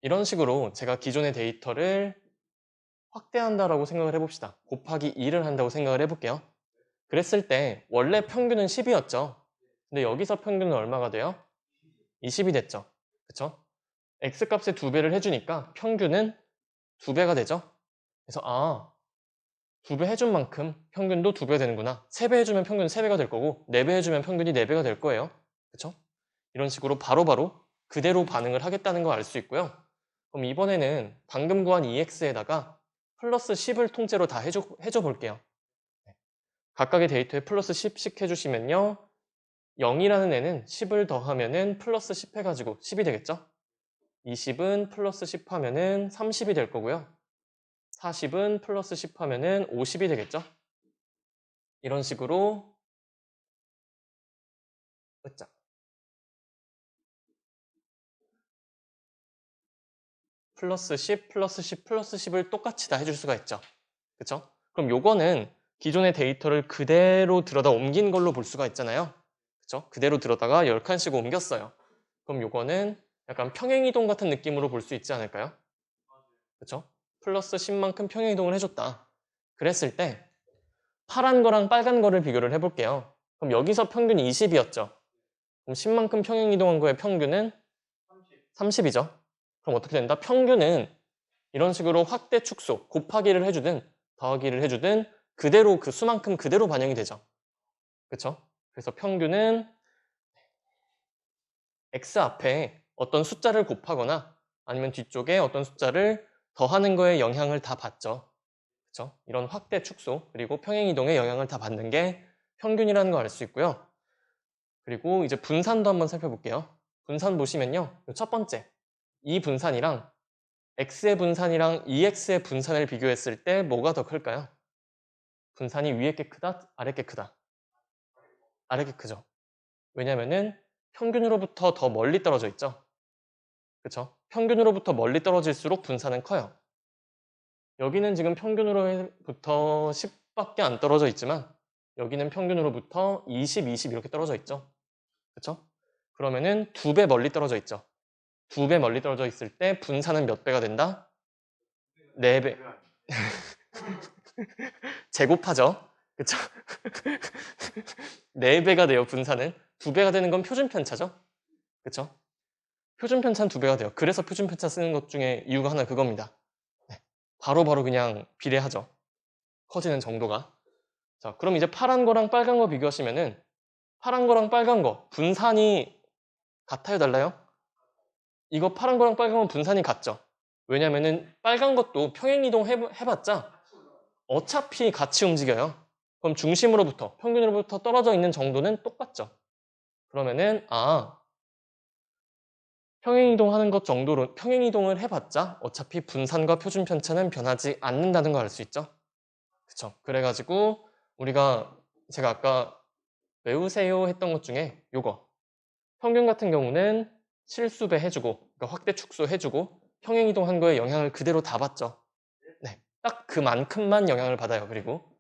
이런 식으로 제가 기존의 데이터를 확대한다라고 생각을 해봅시다. 곱하기 2를 한다고 생각을 해볼게요. 그랬을 때 원래 평균은 10이었죠. 근데 여기서 평균은 얼마가 돼요? 20이 됐죠. 그쵸? x값에 2배를 해주니까 평균은 2배가 되죠. 그래서 2배 해준 만큼 평균도 2배 되는구나. 3배 해주면 평균 3배가 될 거고 4배 해주면 평균이 4배가 될 거예요. 그쵸? 이런 식으로 바로바로 그대로 반응을 하겠다는 걸 알 수 있고요. 그럼 이번에는 방금 구한 EX에다가 플러스 10을 통째로 다 해줘 볼게요. 각각의 데이터에 플러스 10씩 해주시면요, 0이라는 애는 10을 더하면은 플러스 10 해가지고 10이 되겠죠? 20은 플러스 10 하면은 30이 될 거고요. 40은 플러스 10 하면은 50이 되겠죠? 이런 식으로 으짜. 플러스 10, 플러스 10, 플러스 10을 똑같이 다 해줄 수가 있죠. 그쵸? 그럼 요거는 기존의 데이터를 그대로 들여다 옮긴 걸로 볼 수가 있잖아요. 그쵸? 그대로 들여다가 10칸씩 옮겼어요. 그럼 요거는 약간 평행이동 같은 느낌으로 볼 수 있지 않을까요? 그쵸? 플러스 10만큼 평행이동을 해줬다. 그랬을 때 파란 거랑 빨간 거를 비교를 해볼게요. 그럼 여기서 평균이 20이었죠. 그럼 10만큼 평행이동한 거의 평균은 30이죠. 그럼 어떻게 된다? 평균은 이런 식으로 확대 축소, 곱하기를 해주든 더하기를 해주든 그대로 그 수만큼 그대로 반영이 되죠. 그쵸? 그래서 평균은 x 앞에 어떤 숫자를 곱하거나 아니면 뒤쪽에 어떤 숫자를 더하는 거에 영향을 다 받죠. 그쵸? 이런 확대 축소 그리고 평행이동에 영향을 다 받는 게 평균이라는 걸 알 수 있고요. 그리고 이제 분산도 한번 살펴볼게요. 분산 보시면요, 첫 번째 이 분산이랑 x의 분산이랑 2x의 분산을 비교했을 때 뭐가 더 클까요? 분산이 위에 게 크다? 아래 게 크다? 아래 게 크죠. 왜냐면은 평균으로부터 더 멀리 떨어져 있죠. 그쵸? 평균으로부터 멀리 떨어질수록 분산은 커요. 여기는 지금 평균으로부터 10밖에 안 떨어져 있지만 여기는 평균으로부터 20, 20 이렇게 떨어져 있죠. 그쵸? 그러면은 2배 멀리 떨어져 있죠. 2배 멀리 떨어져 있을 때 분산은 몇 배가 된다? 4배. 제곱하죠. 그쵸? 4배가 돼요, 분산은. 2배가 되는 건 표준편차죠. 그쵸? 표준편차는 2배가 돼요. 그래서 표준편차 쓰는 것 중에 이유가 하나 그겁니다. 네. 바로바로 그냥 비례하죠. 커지는 정도가. 자, 그럼 이제 파란 거랑 빨간 거 비교하시면은 파란 거랑 빨간 거 분산이 같아요, 달라요? 이거 파란 거랑 빨간 건 분산이 같죠. 왜냐면은 빨간 것도 평행이동 해봤자 어차피 같이 움직여요. 그럼 중심으로부터 평균으로부터 떨어져 있는 정도는 똑같죠. 그러면은 평행이동하는 것 정도로 평행이동을 해봤자 어차피 분산과 표준편차는 변하지 않는다는 걸 알 수 있죠. 그쵸? 그래가지고 제가 아까 외우세요 했던 것 중에 요거 평균 같은 경우는 실수배 해주고 그러니까 확대 축소 해주고 평행이동한 거에 영향을 그대로 다 받죠. 네, 딱 그만큼만 영향을 받아요. 그리고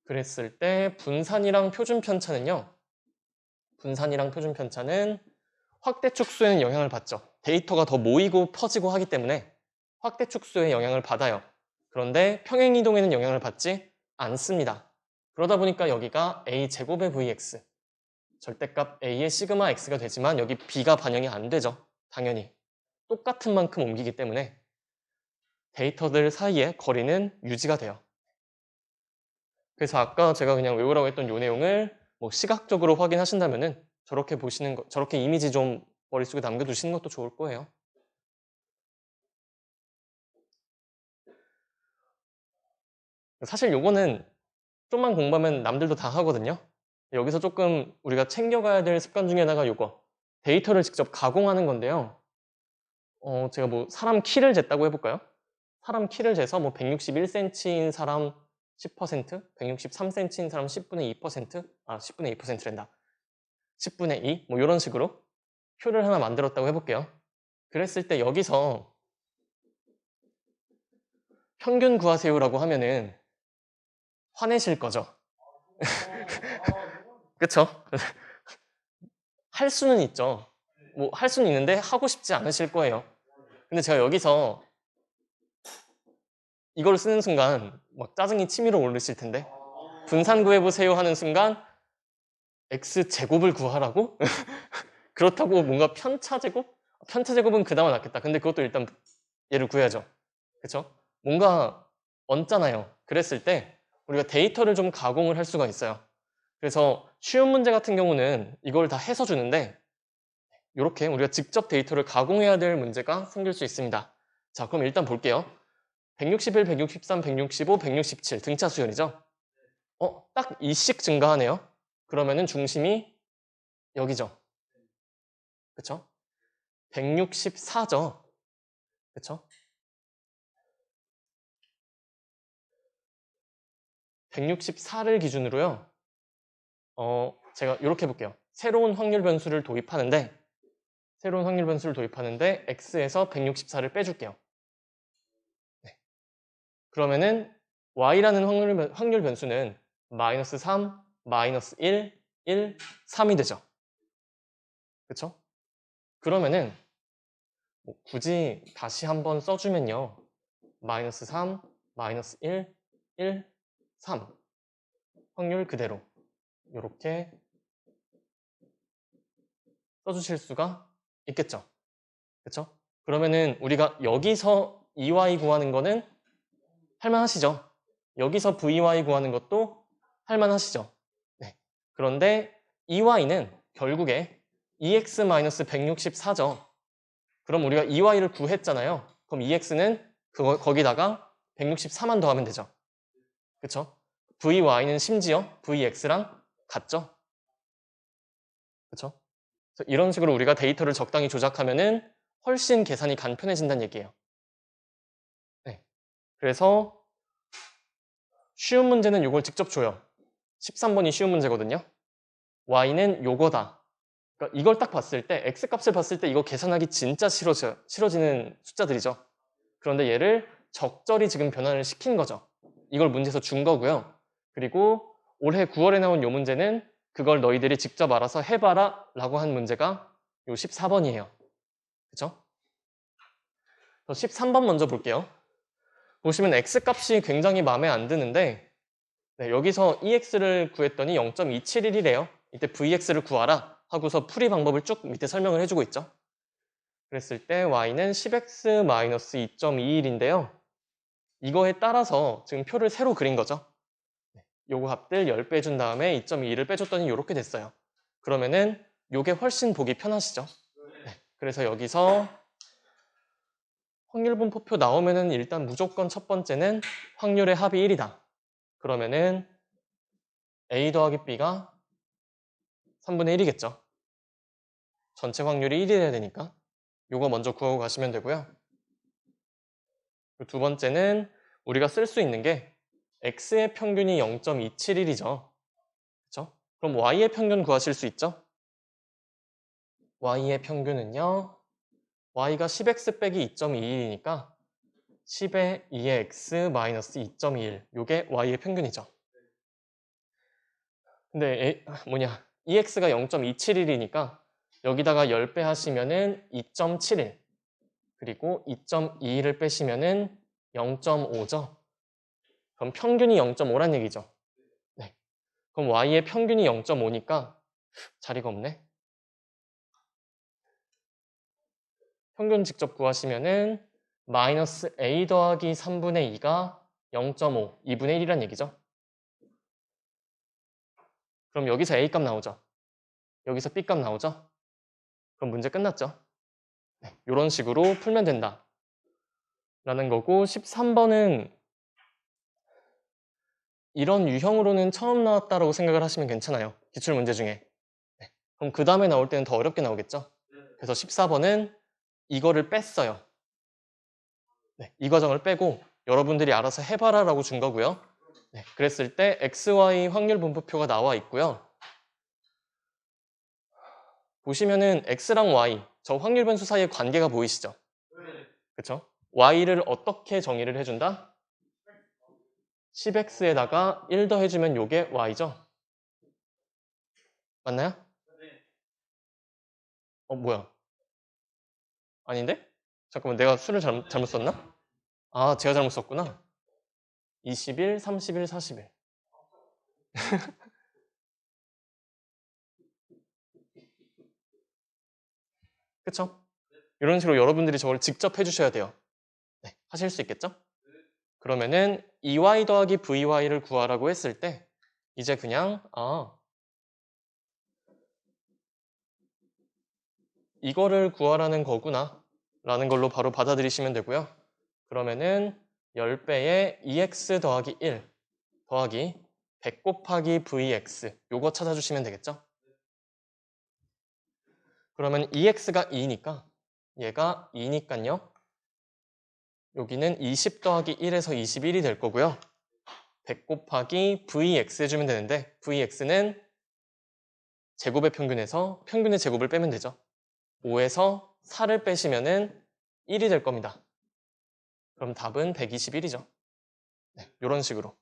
그랬을 때 분산이랑 표준편차는요. 분산이랑 표준편차는 확대 축소에는 영향을 받죠. 데이터가 더 모이고 퍼지고 하기 때문에 확대 축소에 영향을 받아요. 그런데 평행이동에는 영향을 받지 않습니다. 그러다 보니까 여기가 a 제곱의 vx, 절대값 a의 시그마 x가 되지만 여기 b가 반영이 안 되죠. 당연히. 똑같은 만큼 옮기기 때문에 데이터들 사이의 거리는 유지가 돼요. 그래서 아까 제가 그냥 외우라고 했던 이 내용을 뭐 시각적으로 확인하신다면은 저렇게 보시는 거, 저렇게 이미지 좀 머릿속에 남겨두시는 것도 좋을 거예요. 사실 요거는 좀만 공부하면 남들도 다 하거든요. 여기서 조금 우리가 챙겨가야 될 습관 중에 하나가 요거. 데이터를 직접 가공하는 건데요. 제가 뭐 사람 키를 쟀다고 해볼까요? 사람 키를 재서 뭐 161cm인 사람 10%, 163cm인 사람 10분의 2%, 10분의 2%란다. 10분의 2, 뭐 이런 식으로 표를 하나 만들었다고 해볼게요. 그랬을 때 여기서 평균 구하세요라고 하면은 화내실 거죠. 그쵸? 할 수는 있죠. 뭐 할 수는 있는데 하고 싶지 않으실 거예요. 근데 제가 여기서 이걸 쓰는 순간 막 짜증이 치밀어 오르실 텐데 분산 구해보세요 하는 순간 x제곱을 구하라고? 그렇다고 뭔가 편차제곱? 편차제곱은 그나마 낫겠다. 근데 그것도 일단 얘를 구해야죠. 그쵸? 뭔가 얹잖아요. 그랬을 때 우리가 데이터를 좀 가공을 할 수가 있어요. 그래서 쉬운 문제 같은 경우는 이걸 다 해서 주는데 이렇게 우리가 직접 데이터를 가공해야 될 문제가 생길 수 있습니다. 자, 그럼 일단 볼게요. 161, 163, 165, 167 등차 수열이죠? 딱 2씩 증가하네요. 그러면은 중심이 여기죠. 그쵸? 164죠. 그쵸? 164를 기준으로요. 제가 이렇게 볼게요. 새로운 확률 변수를 도입하는데 x에서 164를 빼줄게요. 네. 그러면은 y라는 확률 변수는 마이너스 3, 마이너스 1, 1, 3이 되죠. 그쵸? 그러면은 뭐 굳이 다시 한번 써주면요. 마이너스 3, 마이너스 1, 1, 3 확률 그대로 이렇게 써주실 수가 있겠죠. 그쵸? 그러면은 우리가 여기서 EY 구하는 거는 할만하시죠? 여기서 VY 구하는 것도 할만하시죠? 네. 그런데 EY는 결국에 EX-164죠. 그럼 우리가 EY를 구했잖아요. 그럼 EX는 거기다가 164만 더하면 되죠. 그쵸? VY는 심지어 VX랑 같죠? 그쵸? 그래서 이런 식으로 우리가 데이터를 적당히 조작하면은 훨씬 계산이 간편해진다는 얘기예요. 네. 그래서 쉬운 문제는 이걸 직접 줘요. 13번이 쉬운 문제거든요. y는 요거다. 그러니까 이걸 딱 봤을 때 x값을 봤을 때 이거 계산하기 진짜 싫어지는 숫자들이죠. 그런데 얘를 적절히 지금 변환을 시킨 거죠. 이걸 문제에서 준 거고요. 그리고 올해 9월에 나온 요 문제는 그걸 너희들이 직접 알아서 해봐라 라고 한 문제가 요 14번이에요. 그쵸? 13번 먼저 볼게요. 보시면 x값이 굉장히 마음에 안 드는데 네, 여기서 EX를 구했더니 0.271이래요. 이때 VX를 구하라 하고서 풀이 방법을 쭉 밑에 설명을 해주고 있죠. 그랬을 때 Y는 10X-2.21인데요. 이거에 따라서 지금 표를 새로 그린 거죠. 요거 값들 10 빼준 다음에 2.21을 빼줬더니 이렇게 됐어요. 그러면은 요게 훨씬 보기 편하시죠. 네, 그래서 여기서 확률분포표 나오면은 일단 무조건 첫 번째는 확률의 합이 1이다. 그러면은 A 더하기 B가 3분의 1이겠죠. 전체 확률이 1이 돼야 되니까 요거 먼저 구하고 가시면 되고요. 두 번째는 우리가 쓸 수 있는 게 x의 평균이 0.271이죠. 그렇죠? 그럼 y의 평균 구하실 수 있죠? y의 평균은요. y가 10x 빼기 2.21이니까 10의 2의 x 마이너스 2.21 요게 y의 평균이죠. 근데 ex가 0.271이니까 여기다가 10배 하시면은 2.71 그리고 2.21을 빼시면은 0.5죠. 그럼 평균이 0.5란 얘기죠. 네. 그럼 y의 평균이 0.5니까 자리가 없네. 평균 직접 구하시면은 마이너스 a 더하기 3분의 2가 0.5, 2분의 1이란 얘기죠. 그럼 여기서 a 값 나오죠. 여기서 b 값 나오죠. 그럼 문제 끝났죠. 네, 이런 식으로 풀면 된다. 라는 거고 13번은 이런 유형으로는 처음 나왔다라고 생각을 하시면 괜찮아요. 기출문제 중에. 네, 그럼 그 다음에 나올 때는 더 어렵게 나오겠죠. 그래서 14번은 이거를 뺐어요. 네, 이 과정을 빼고 여러분들이 알아서 해봐라 라고 준 거고요. 네, 그랬을 때 XY 확률 분포표가 나와 있고요. 보시면은 X랑 Y, 저 확률 변수 사이의 관계가 보이시죠? 그쵸? Y를 어떻게 정의를 해준다? 10X에다가 1 더해주면 요게 Y죠? 맞나요? 뭐야? 아닌데? 잠깐만, 내가 수를 잘못 썼나? 아, 제가 잘못 썼구나. 21, 31, 41. 그쵸? 이런 식으로 여러분들이 저걸 직접 해주셔야 돼요. 네, 하실 수 있겠죠? 그러면은 2y 더하기 vy를 구하라고 했을 때 이제 그냥 이거를 구하라는 거구나 라는 걸로 바로 받아들이시면 되고요. 그러면은 10배의 2x 더하기 1 더하기 100 곱하기 vx 요거 찾아주시면 되겠죠? 그러면 2x가 2니까 얘가 2니까요. 여기는 20 더하기 1에서 21이 될 거고요. 100 곱하기 vx 해주면 되는데 vx는 제곱의 평균에서 평균의 제곱을 빼면 되죠. 5에서 4를 빼시면은 1이 될 겁니다. 그럼 답은 121이죠. 네, 이런 식으로.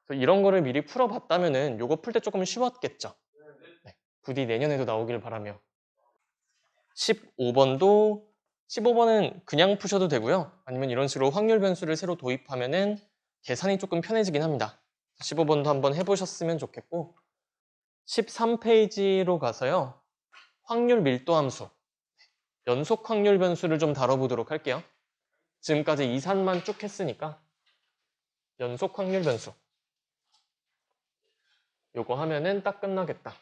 그래서 이런 거를 미리 풀어봤다면은 요거 풀 때 조금 쉬웠겠죠. 네, 부디 내년에도 나오길 바라며. 15번도 15번은 그냥 푸셔도 되고요. 아니면 이런 식으로 확률 변수를 새로 도입하면은 계산이 조금 편해지긴 합니다. 15번도 한번 해보셨으면 좋겠고 13페이지로 가서요. 확률 밀도 함수, 연속 확률 변수를 좀 다뤄보도록 할게요. 지금까지 이산만 쭉 했으니까 연속 확률 변수 요거 하면은 딱 끝나겠다.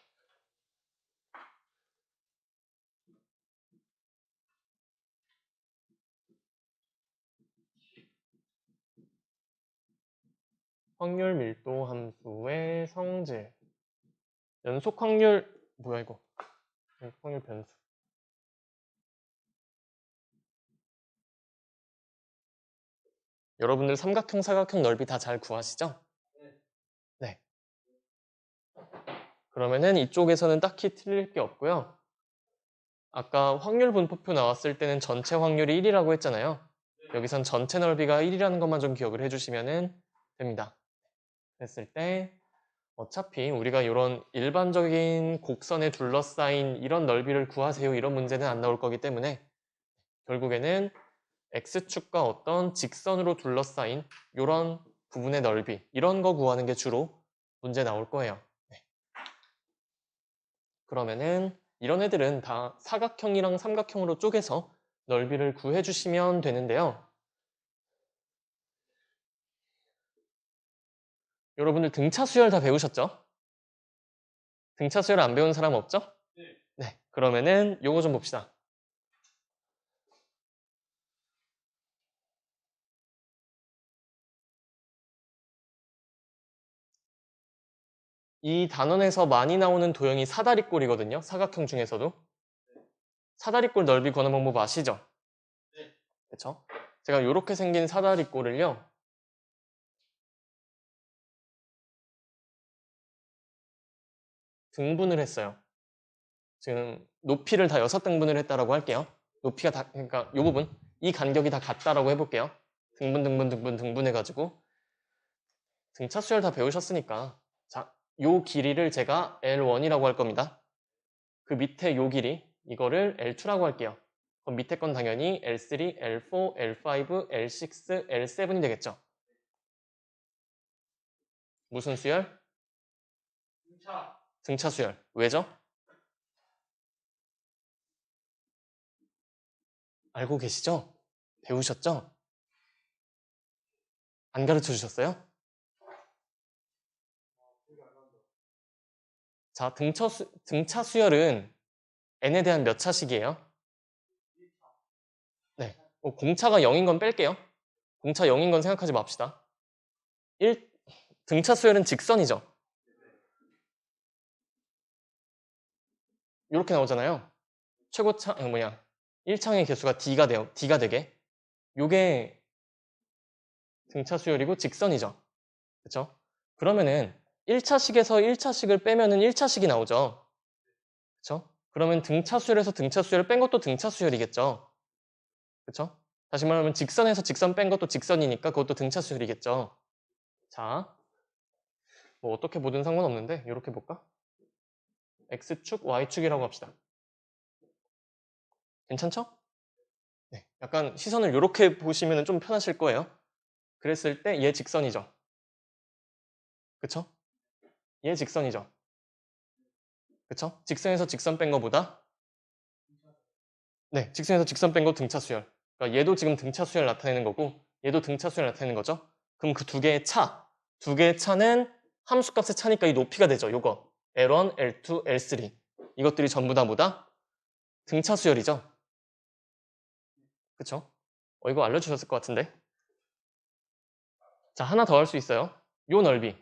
확률 밀도 함수의 성질 연속 확률 뭐야 이거 연속 확률 변수 여러분들 삼각형 사각형 넓이 다 잘 구하시죠? 네. 그러면은 이쪽에서는 딱히 틀릴 게 없고요. 아까 확률 분포표 나왔을 때는 전체 확률이 1이라고 했잖아요. 여기선 전체 넓이가 1이라는 것만 좀 기억을 해주시면 됩니다. 그랬을 때 어차피 우리가 이런 일반적인 곡선에 둘러싸인 이런 넓이를 구하세요 이런 문제는 안 나올 거기 때문에 결국에는 X축과 어떤 직선으로 둘러싸인 이런 부분의 넓이 이런 거 구하는 게 주로 문제 나올 거예요. 네. 그러면은 이런 애들은 다 사각형이랑 삼각형으로 쪼개서 넓이를 구해 주시면 되는데요. 여러분들 등차 수열 다 배우셨죠? 등차 수열 안 배운 사람 없죠? 네. 그러면은 요거 좀 봅시다. 이 단원에서 많이 나오는 도형이 사다리꼴이거든요. 사각형 중에서도. 사다리꼴 넓이 구하는 방법 아시죠? 그렇죠? 제가 이렇게 생긴 사다리꼴을요. 등분을 했어요. 지금 높이를 다 6등분을 했다라고 할게요. 높이가 다 그러니까 이 부분, 이 간격이 다 같다라고 해볼게요. 등분 해가지고 등차 수열 다 배우셨으니까 자, 요 길이를 제가 L1이라고 할 겁니다. 그 밑에 요 길이 이거를 L2라고 할게요. 그럼 밑에 건 당연히 L3, L4, L5, L6, L7이 되겠죠. 무슨 수열? 등차. 등차 수열. 왜죠? 알고 계시죠? 배우셨죠? 안 가르쳐 주셨어요? 자, 등차 수열은 n에 대한 몇 차식이에요? 네. 공차가 0인 건 뺄게요. 공차 0인 건 생각하지 맙시다. 등차 수열은 직선이죠. 이렇게 나오잖아요. 최고차, 1창의 개수가 D가 되게. 요게 등차 수열이고 직선이죠. 그쵸? 그러면은 1차식에서 1차식을 빼면은 1차식이 나오죠. 그쵸? 그러면 등차 수열에서 등차 수열을 뺀 것도 등차 수열이겠죠. 그쵸? 다시 말하면 직선에서 직선 뺀 것도 직선이니까 그것도 등차 수열이겠죠. 자, 뭐 어떻게 보든 상관없는데 이렇게 볼까? X축, Y축이라고 합시다. 괜찮죠? 네, 약간 시선을 이렇게 보시면 좀 편하실 거예요. 그랬을 때 얘 직선이죠. 그쵸? 얘 직선이죠. 그쵸? 직선에서 직선 뺀 거보다 네, 직선에서 직선 뺀 거 등차 수열. 그러니까 얘도 지금 등차 수열 나타내는 거고 얘도 등차 수열 나타내는 거죠. 그럼 그 두 개의 차, 두 개의 차는 함수값의 차니까 이 높이가 되죠. 요거 L1, L2, L3 이것들이 전부 다 뭐다? 등차 수열이죠. 그쵸? 이거 알려주셨을 것 같은데. 자, 하나 더 할 수 있어요. 요 넓이.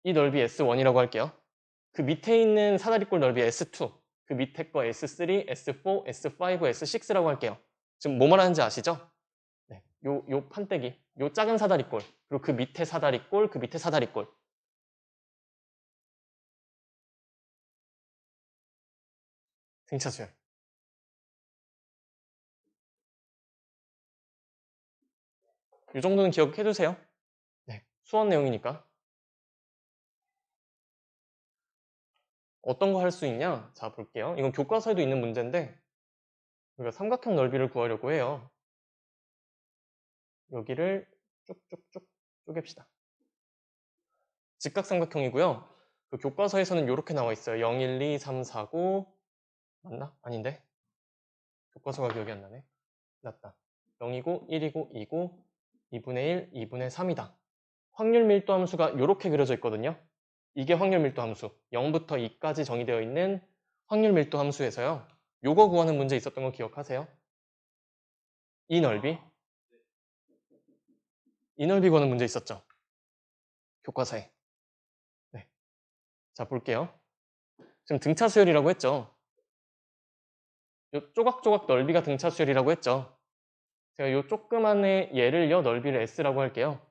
이 넓이 S1이라고 할게요. 그 밑에 있는 사다리꼴 넓이 S2. 그 밑에 거 S3, S4, S5, S6라고 할게요. 지금 뭐 말하는지 아시죠? 네, 요 판때기, 요 작은 사다리꼴, 그리고 그 밑에 사다리꼴, 그 밑에 사다리꼴. 등차 수열. 이 정도는 기억해 두세요. 네, 수원 내용이니까. 어떤 거 할 수 있냐? 자, 볼게요. 이건 교과서에도 있는 문제인데 우리가 삼각형 넓이를 구하려고 해요. 여기를 쭉쭉쭉 쪼갭시다. 직각삼각형이고요. 그 교과서에서는 이렇게 나와 있어요. 0, 1, 2, 3, 4, 9 맞나? 아닌데? 교과서가 기억이 안 나네. 맞다. 0이고 1이고 2고 2분의 1, 2분의 3이다. 확률 밀도 함수가 이렇게 그려져 있거든요. 이게 확률 밀도 함수. 0부터 2까지 정의되어 있는 확률 밀도 함수에서요. 요거 구하는 문제 있었던 거 기억하세요? 이 넓이. 이 넓이 구하는 문제 있었죠. 교과서에. 네. 자, 볼게요. 지금 등차 수열이라고 했죠. 요 조각조각 넓이가 등차 수열이라고 했죠. 제가 요 조그만 얘를요 넓이를 S라고 할게요.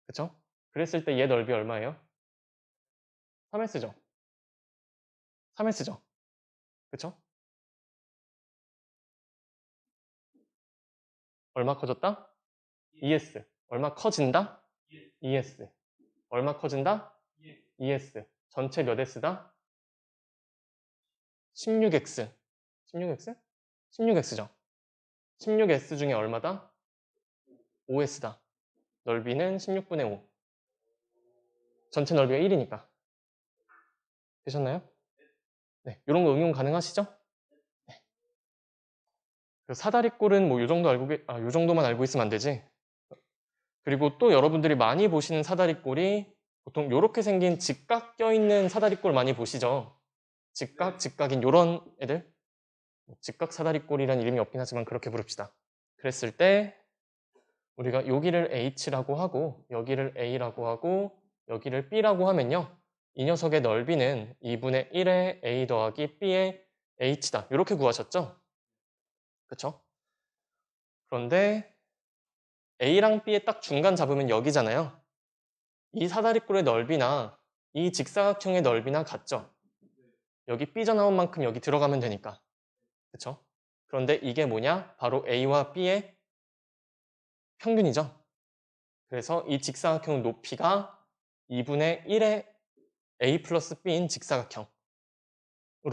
그쵸? 그랬을 때 얘 넓이 얼마예요? 3S죠. 3S죠. 그쵸? 얼마 커졌다? 2S. 얼마 커진다? 2S. 얼마 커진다? 2S. 전체 몇 S다? 16X. 16X? 16X죠. 16S 중에 얼마다? 5S다. 넓이는 16분의 5. 전체 넓이가 1이니까. 되셨나요? 네. 이런 거 응용 가능하시죠? 네. 사다리꼴은 뭐 요 정도 요 정도만 알고 있으면 안 되지. 그리고 또 여러분들이 많이 보시는 사다리꼴이 보통 이렇게 생긴 직각 껴있는 사다리꼴 많이 보시죠. 직각인 요런 애들. 직각 사다리꼴이란 이름이 없긴 하지만 그렇게 부릅시다. 그랬을 때 우리가 여기를 H라고 하고 여기를 A라고 하고 여기를 B라고 하면요. 이 녀석의 넓이는 2분의 1의 A 더하기 B의 H다. 이렇게 구하셨죠? 그쵸? 그런데 A랑 B의 딱 중간 잡으면 여기잖아요. 이 사다리꼴의 넓이나 이 직사각형의 넓이나 같죠? 여기 삐져나온 만큼 여기 들어가면 되니까. 그쵸? 그런데 이게 뭐냐? 바로 A와 B의 평균이죠. 그래서 이 직사각형 높이가 2분의 1의 A 플러스 B인 직사각형으로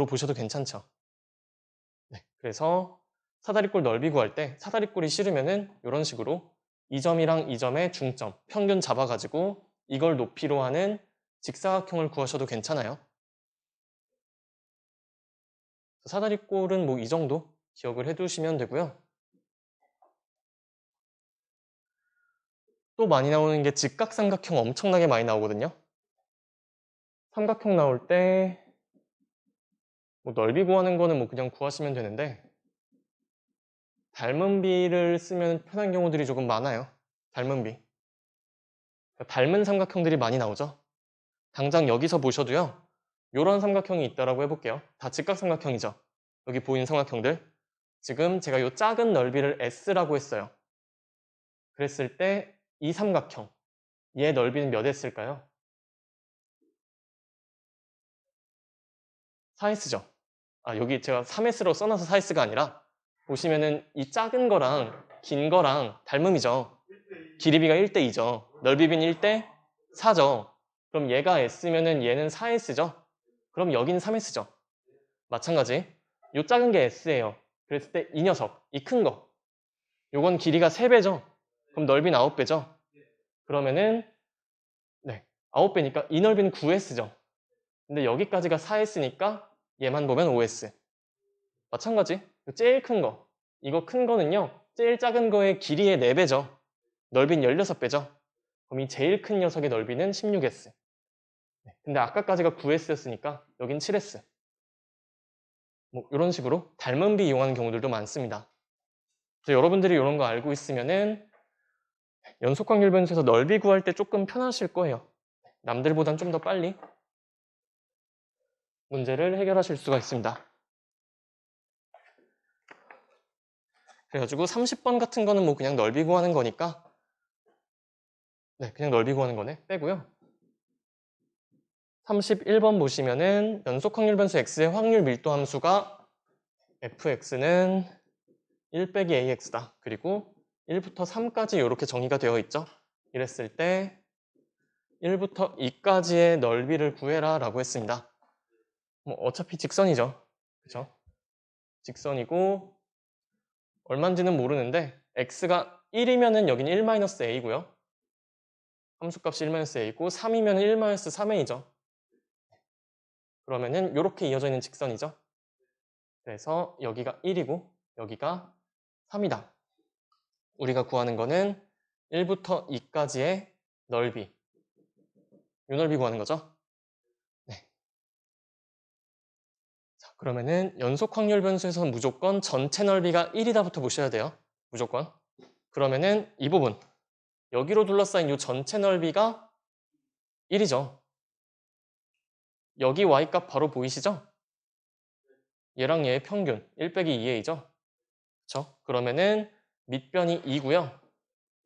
보셔도 괜찮죠. 네. 그래서 사다리꼴 넓이 구할 때 사다리꼴이 싫으면은 이런 식으로 이 점이랑 이 점의 중점, 평균 잡아가지고 이걸 높이로 하는 직사각형을 구하셔도 괜찮아요. 사다리꼴은 뭐 이 정도 기억을 해두시면 되고요. 또 많이 나오는 게 직각삼각형 엄청나게 많이 나오거든요. 삼각형 나올 때 뭐 넓이 구하는 거는 뭐 그냥 구하시면 되는데 닮은 비를 쓰면 편한 경우들이 조금 많아요. 닮은 비. 그러니까 닮은 삼각형들이 많이 나오죠. 당장 여기서 보셔도요. 이런 삼각형이 있다라고 해볼게요. 다 직각삼각형이죠. 여기 보이는 삼각형들. 지금 제가 이 작은 넓이를 S라고 했어요. 그랬을 때 이 삼각형, 얘 넓이는 몇 S일까요? 4S죠. 아, 여기 제가 3S로 써놔서 4S가 아니라 보시면은 이 작은 거랑 긴 거랑 닮음이죠. 길이비가 1대2죠. 넓이비는 1대4죠. 그럼 얘가 S면은 얘는 4S죠. 그럼 여기는 3S죠. 마찬가지. 요 작은 게 S예요. 그랬을 때 이 녀석, 이 큰 거. 요건 길이가 3배죠. 그럼 넓이는 9배죠. 그러면은 네, 9배니까 이 넓이는 9S죠. 근데 여기까지가 4S니까 얘만 보면 5S. 마찬가지. 제일 큰 거. 이거 큰 거는요. 제일 작은 거의 길이의 4배죠. 넓이는 16배죠. 그럼 이 제일 큰 녀석의 넓이는 16S. 근데 아까까지가 9S였으니까 여긴 7S. 뭐 이런 식으로 닮은 비 이용하는 경우들도 많습니다. 그래서 여러분들이 이런 거 알고 있으면은 연속확률 변수에서 넓이 구할 때 조금 편하실 거예요. 남들보단 좀 더 빨리 문제를 해결하실 수가 있습니다. 그래가지고 30번 같은 거는 뭐 그냥 넓이 구하는 거니까 네, 그냥 넓이 구하는 거네. 빼고요. 31번 보시면은 연속확률 변수 x의 확률 밀도 함수가 fx는 1 빼기 ax다. 그리고 1부터 3까지 이렇게 정의가 되어 있죠. 이랬을 때 1부터 2까지의 넓이를 구해라 라고 했습니다. 뭐 어차피 직선이죠. 그렇죠? 직선이고 얼마인지는 모르는데 x가 1이면은 여기는 1-a고요. 함수값이 1-a고 3이면 1-3a죠. 그러면은 이렇게 이어져 있는 직선이죠. 그래서 여기가 1이고 여기가 3이다. 우리가 구하는 거는 1부터 2까지의 넓이. 요 넓이 구하는 거죠. 네. 자, 그러면은 연속 확률 변수에서는 무조건 전체 넓이가 1이다부터 보셔야 돼요. 무조건. 그러면은 이 부분. 여기로 둘러싸인 이 전체 넓이가 1이죠. 여기 y값 바로 보이시죠? 얘랑 얘의 평균 1 빼기 2a죠. 그렇죠? 그러면은 밑변이 2고요.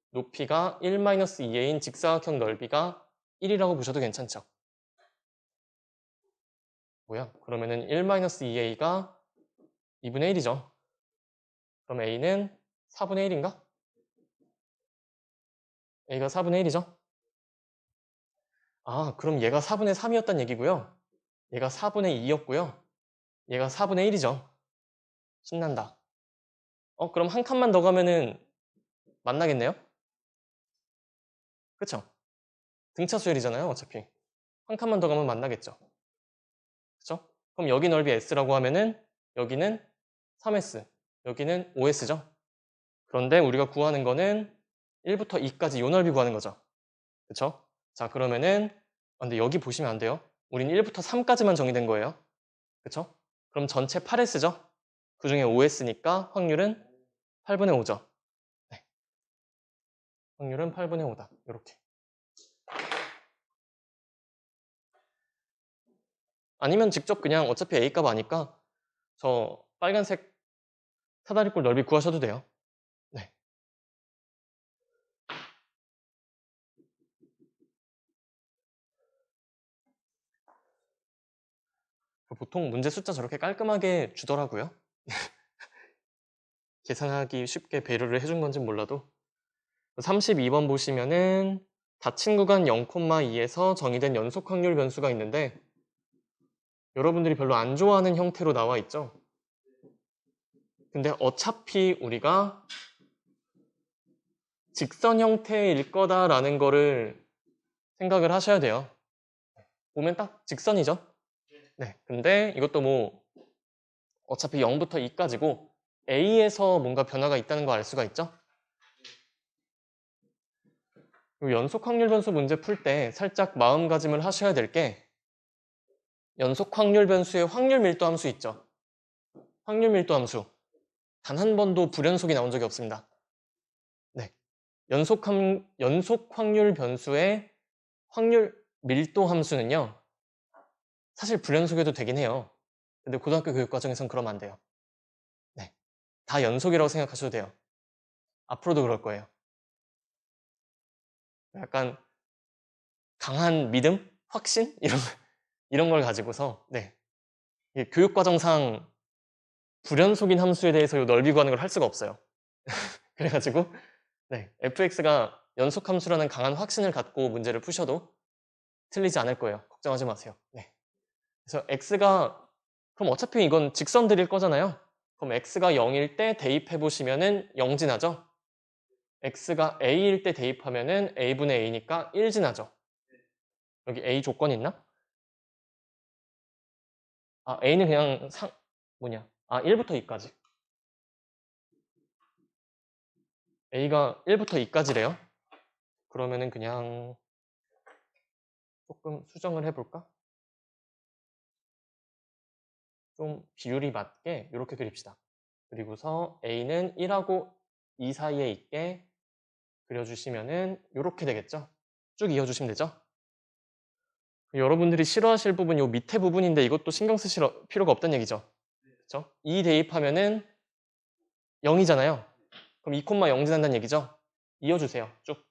높이가 1-2a인 직사각형 넓이가 1이라고 보셔도 괜찮죠. 뭐야? 그러면은 1-2a가 2분의 1이죠. 그럼 a는 4분의 1인가? a가 4분의 1이죠. 아, 그럼 얘가 4분의 3이었단 얘기고요. 얘가 4분의 2였고요. 얘가 4분의 1이죠. 신난다. 그럼 한 칸만 더 가면은 만나겠네요? 그쵸? 등차 수열이잖아요, 어차피. 한 칸만 더 가면 만나겠죠. 그쵸? 그럼 여기 넓이 S라고 하면은 여기는 3S, 여기는 5S죠. 그런데 우리가 구하는 거는 1부터 2까지 요 넓이 구하는 거죠. 그쵸? 자, 그러면은 근데 여기 보시면 안 돼요. 우린 1부터 3까지만 정의된 거예요. 그쵸? 그럼 전체 8S죠? 그 중에 5S니까 확률은 8분의 5죠. 네. 확률은 8분의 5다. 이렇게. 아니면 직접 그냥 어차피 A값 아니까 저 빨간색 사다리꼴 넓이 구하셔도 돼요. 네. 보통 문제 숫자 저렇게 깔끔하게 주더라고요. 계산하기 쉽게 배려를 해준 건지 몰라도 32번 보시면은 닫힌 구간 0,2에서 정의된 연속 확률 변수가 있는데 여러분들이 별로 안 좋아하는 형태로 나와 있죠. 근데 어차피 우리가 직선 형태일 거다라는 거를 생각을 하셔야 돼요. 보면 딱 직선이죠. 네. 근데 이것도 뭐 어차피 0부터 2까지고 A에서 뭔가 변화가 있다는 거 알 수가 있죠. 연속 확률 변수 문제 풀 때 살짝 마음가짐을 하셔야 될 게 연속 확률 변수의 확률 밀도 함수 있죠. 확률 밀도 함수. 단 한 번도 불연속이 나온 적이 없습니다. 네. 연속 확률 변수의 확률 밀도 함수는요. 사실 불연속해도 되긴 해요. 근데 고등학교 교육 과정에선 그러면 안 돼요. 네. 다 연속이라고 생각하셔도 돼요. 앞으로도 그럴 거예요. 약간 강한 믿음? 확신? 이런 걸 가지고서 네. 교육 과정상 불연속인 함수에 대해서 이 넓이 구하는 걸 할 수가 없어요. 그래가지고 네, fx가 연속 함수라는 강한 확신을 갖고 문제를 푸셔도 틀리지 않을 거예요. 걱정하지 마세요. 네. 그래서 x가 그럼 어차피 이건 직선들일 거잖아요. 그럼 x가 0일 때 대입해 보시면은 0 지나죠. x가 a일 때 대입하면은 a분의 a니까 1 지나죠. 여기 a 조건 있나? 아, a는 그냥 1부터 2까지. a가 1부터 2까지래요. 그러면은 그냥 조금 수정을 해볼까? 좀 비율이 맞게 이렇게 그립시다. 그리고서 a는 1하고 2 사이에 있게 그려주시면은 이렇게 되겠죠? 쭉 이어주시면 되죠? 여러분들이 싫어하실 부분 이 밑에 부분인데 이것도 신경 쓰실 필요가 없다는 얘기죠. 그렇죠? 2 대입하면은 0이잖아요. 그럼 2,0 지난다는 얘기죠? 이어주세요. 쭉.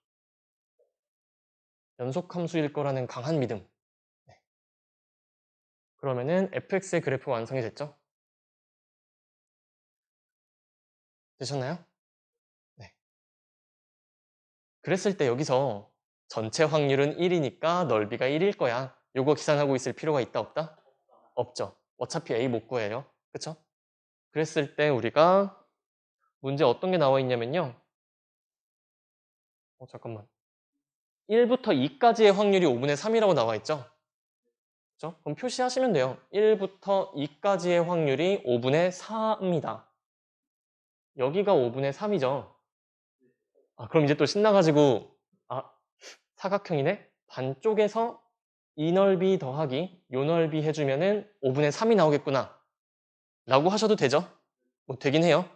연속 함수일 거라는 강한 믿음. 네. 그러면은 fx의 그래프 완성이 됐죠? 되셨나요? 네. 그랬을 때 여기서 전체 확률은 1이니까 넓이가 1일 거야. 요거 계산하고 있을 필요가 있다 없다? 없죠. 어차피 A 못 구해요. 그쵸? 그랬을 때 우리가 문제 어떤 게 나와 있냐면요. 잠깐만. 1부터 2까지의 확률이 5분의 3이라고 나와 있죠? 그죠? 그럼 표시하시면 돼요. 1부터 2까지의 확률이 5분의 4입니다. 여기가 5분의 3이죠. 아, 그럼 이제 또 신나가지고 사각형이네? 반쪽에서 이 넓이 더하기 요 넓이 해주면은 5분의 3이 나오겠구나 라고 하셔도 되죠? 뭐 되긴 해요.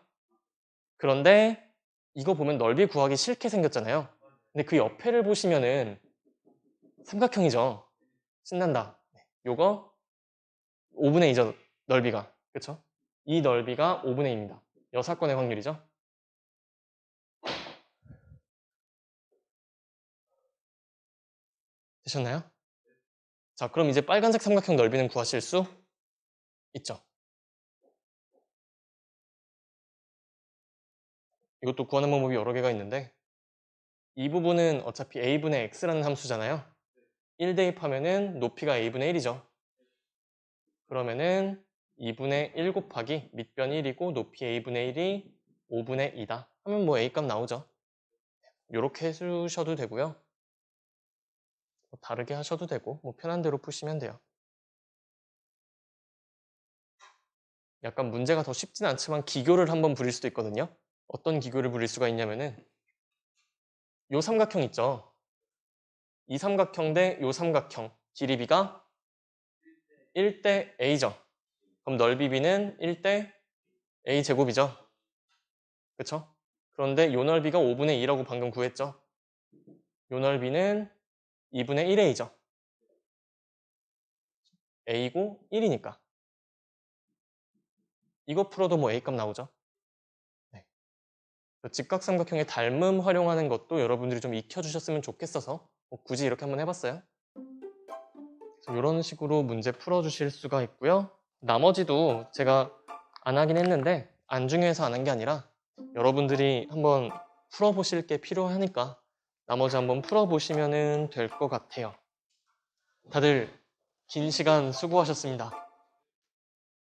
그런데 이거 보면 넓이 구하기 싫게 생겼잖아요. 근데 그 옆에를 보시면은 삼각형이죠. 신난다. 요거 5분의 2죠. 넓이가. 그쵸? 이 넓이가 5분의 2입니다. 여사건의 확률이죠. 되셨나요? 자, 그럼 이제 빨간색 삼각형 넓이는 구하실 수 있죠. 이것도 구하는 방법이 여러 개가 있는데 이 부분은 어차피 a분의 x라는 함수잖아요. 1 대입하면은 높이가 a분의 1이죠. 그러면은 2분의 1 곱하기 밑변 1이고 높이 a분의 1이 5분의 2다. 하면 뭐 a 값 나오죠. 이렇게 해주셔도 되고요. 뭐 다르게 하셔도 되고 뭐 편한 대로 푸시면 돼요. 약간 문제가 더 쉽진 않지만 기교를 한번 부릴 수도 있거든요. 어떤 기교를 부릴 수가 있냐면은 요 삼각형 있죠. 이 삼각형 대 요 삼각형 길이 b가 1대 a죠. 그럼 넓이 b는 1대 a 제곱이죠. 그쵸? 그런데 요 넓이가 5분의 2라고 방금 구했죠. 요 넓이는 2분의 1a죠. a고 1이니까. 이거 풀어도 뭐 a 값 나오죠. 네. 직각삼각형의 닮음 활용하는 것도 여러분들이 좀 익혀주셨으면 좋겠어서 굳이 이렇게 한번 해봤어요. 이런 식으로 문제 풀어주실 수가 있고요. 나머지도 제가 안 하긴 했는데 안 중요해서 안 한 게 아니라 여러분들이 한번 풀어보실 게 필요하니까 나머지 한번 풀어보시면 될 것 같아요. 다들 긴 시간 수고하셨습니다.